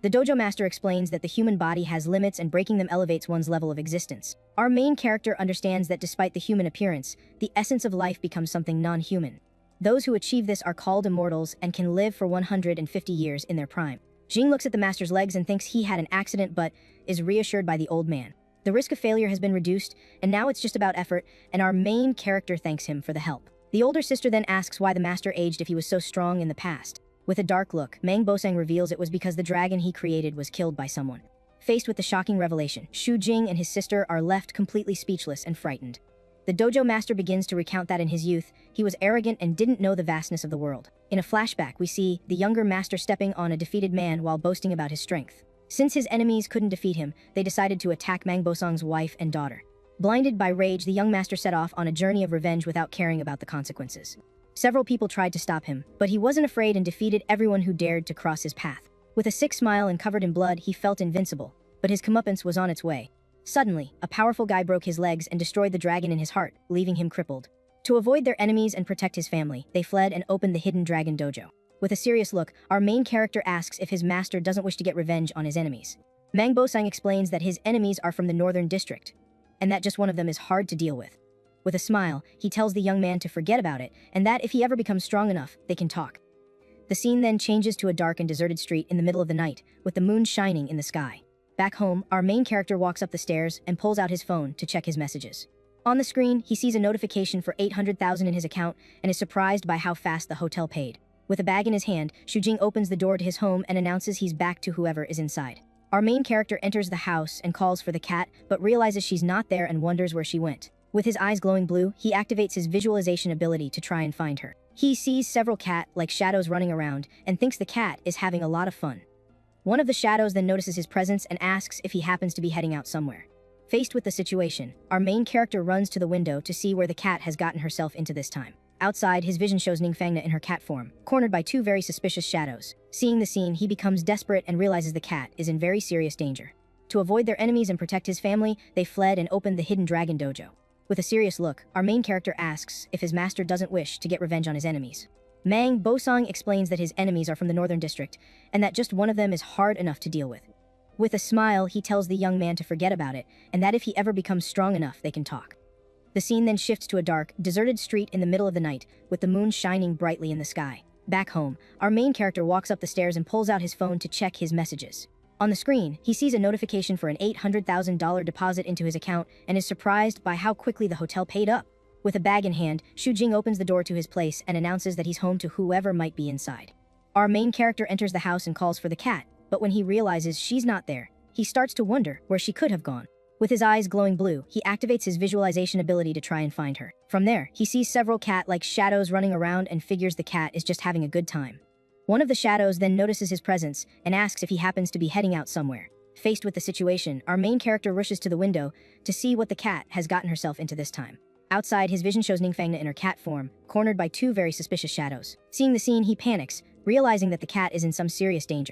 The dojo master explains that the human body has limits and breaking them elevates one's level of existence. Our main character understands that despite the human appearance, the essence of life becomes something non-human. Those who achieve this are called immortals and can live for 150 years in their prime. Jing looks at the master's legs and thinks he had an accident but is reassured by the old man. The risk of failure has been reduced, and now it's just about effort, and our main character thanks him for the help. The older sister then asks why the master aged if he was so strong in the past. With a dark look, Mangbosang reveals it was because the dragon he created was killed by someone. Faced with the shocking revelation, Shujing and his sister are left completely speechless and frightened. The dojo master begins to recount that in his youth, he was arrogant and didn't know the vastness of the world. In a flashback, we see the younger master stepping on a defeated man while boasting about his strength. Since his enemies couldn't defeat him, they decided to attack Mangbosang's wife and daughter. Blinded by rage, the young master set off on a journey of revenge without caring about the consequences. Several people tried to stop him, but he wasn't afraid and defeated everyone who dared to cross his path. With a sick smile and covered in blood, he felt invincible, but his comeuppance was on its way. Suddenly, a powerful guy broke his legs and destroyed the dragon in his heart, leaving him crippled. To avoid their enemies and protect his family, they fled and opened the Hidden Dragon Dojo. With a serious look, our main character asks if his master doesn't wish to get revenge on his enemies. Mangbosang explains that his enemies are from the Northern District, and that just one of them is hard to deal with. With a smile, he tells the young man to forget about it, and that if he ever becomes strong enough, they can talk. The scene then changes to a dark and deserted street in the middle of the night, with the moon shining in the sky. Back home, our main character walks up the stairs and pulls out his phone to check his messages. On the screen, he sees a notification for 800,000 in his account and is surprised by how fast the hotel paid. With a bag in his hand, Shujing opens the door to his home and announces he's back to whoever is inside. Our main character enters the house and calls for the cat, but realizes she's not there and wonders where she went. With his eyes glowing blue, he activates his visualization ability to try and find her. He sees several cat-like shadows running around and thinks the cat is having a lot of fun. One of the shadows then notices his presence and asks if he happens to be heading out somewhere. Faced with the situation, our main character runs to the window to see where the cat has gotten herself into this time. Outside, his vision shows Ningfangna in her cat form, cornered by two very suspicious shadows. Seeing the scene, he becomes desperate and realizes the cat is in very serious danger. To avoid their enemies and protect his family, they fled and opened the Hidden Dragon Dojo. With a serious look, our main character asks if his master doesn't wish to get revenge on his enemies. Mang Bosong explains that his enemies are from the Northern District, and that just one of them is hard enough to deal with. With a smile, he tells the young man to forget about it, and that if he ever becomes strong enough, they can talk. The scene then shifts to a dark, deserted street in the middle of the night, with the moon shining brightly in the sky. Back home, our main character walks up the stairs and pulls out his phone to check his messages. On the screen, he sees a notification for an $800,000 deposit into his account and is surprised by how quickly the hotel paid up. With a bag in hand, Shu Jing opens the door to his place and announces that he's home to whoever might be inside. Our main character enters the house and calls for the cat, but when he realizes she's not there, he starts to wonder where she could have gone. With his eyes glowing blue, he activates his visualization ability to try and find her. From there, he sees several cat-like shadows running around and figures the cat is just having a good time. One of the shadows then notices his presence and asks if he happens to be heading out somewhere. Faced with the situation, our main character rushes to the window to see what the cat has gotten herself into this time. Outside, his vision shows Ningfangna in her cat form, cornered by two very suspicious shadows. Seeing the scene, he panics, realizing that the cat is in some serious danger.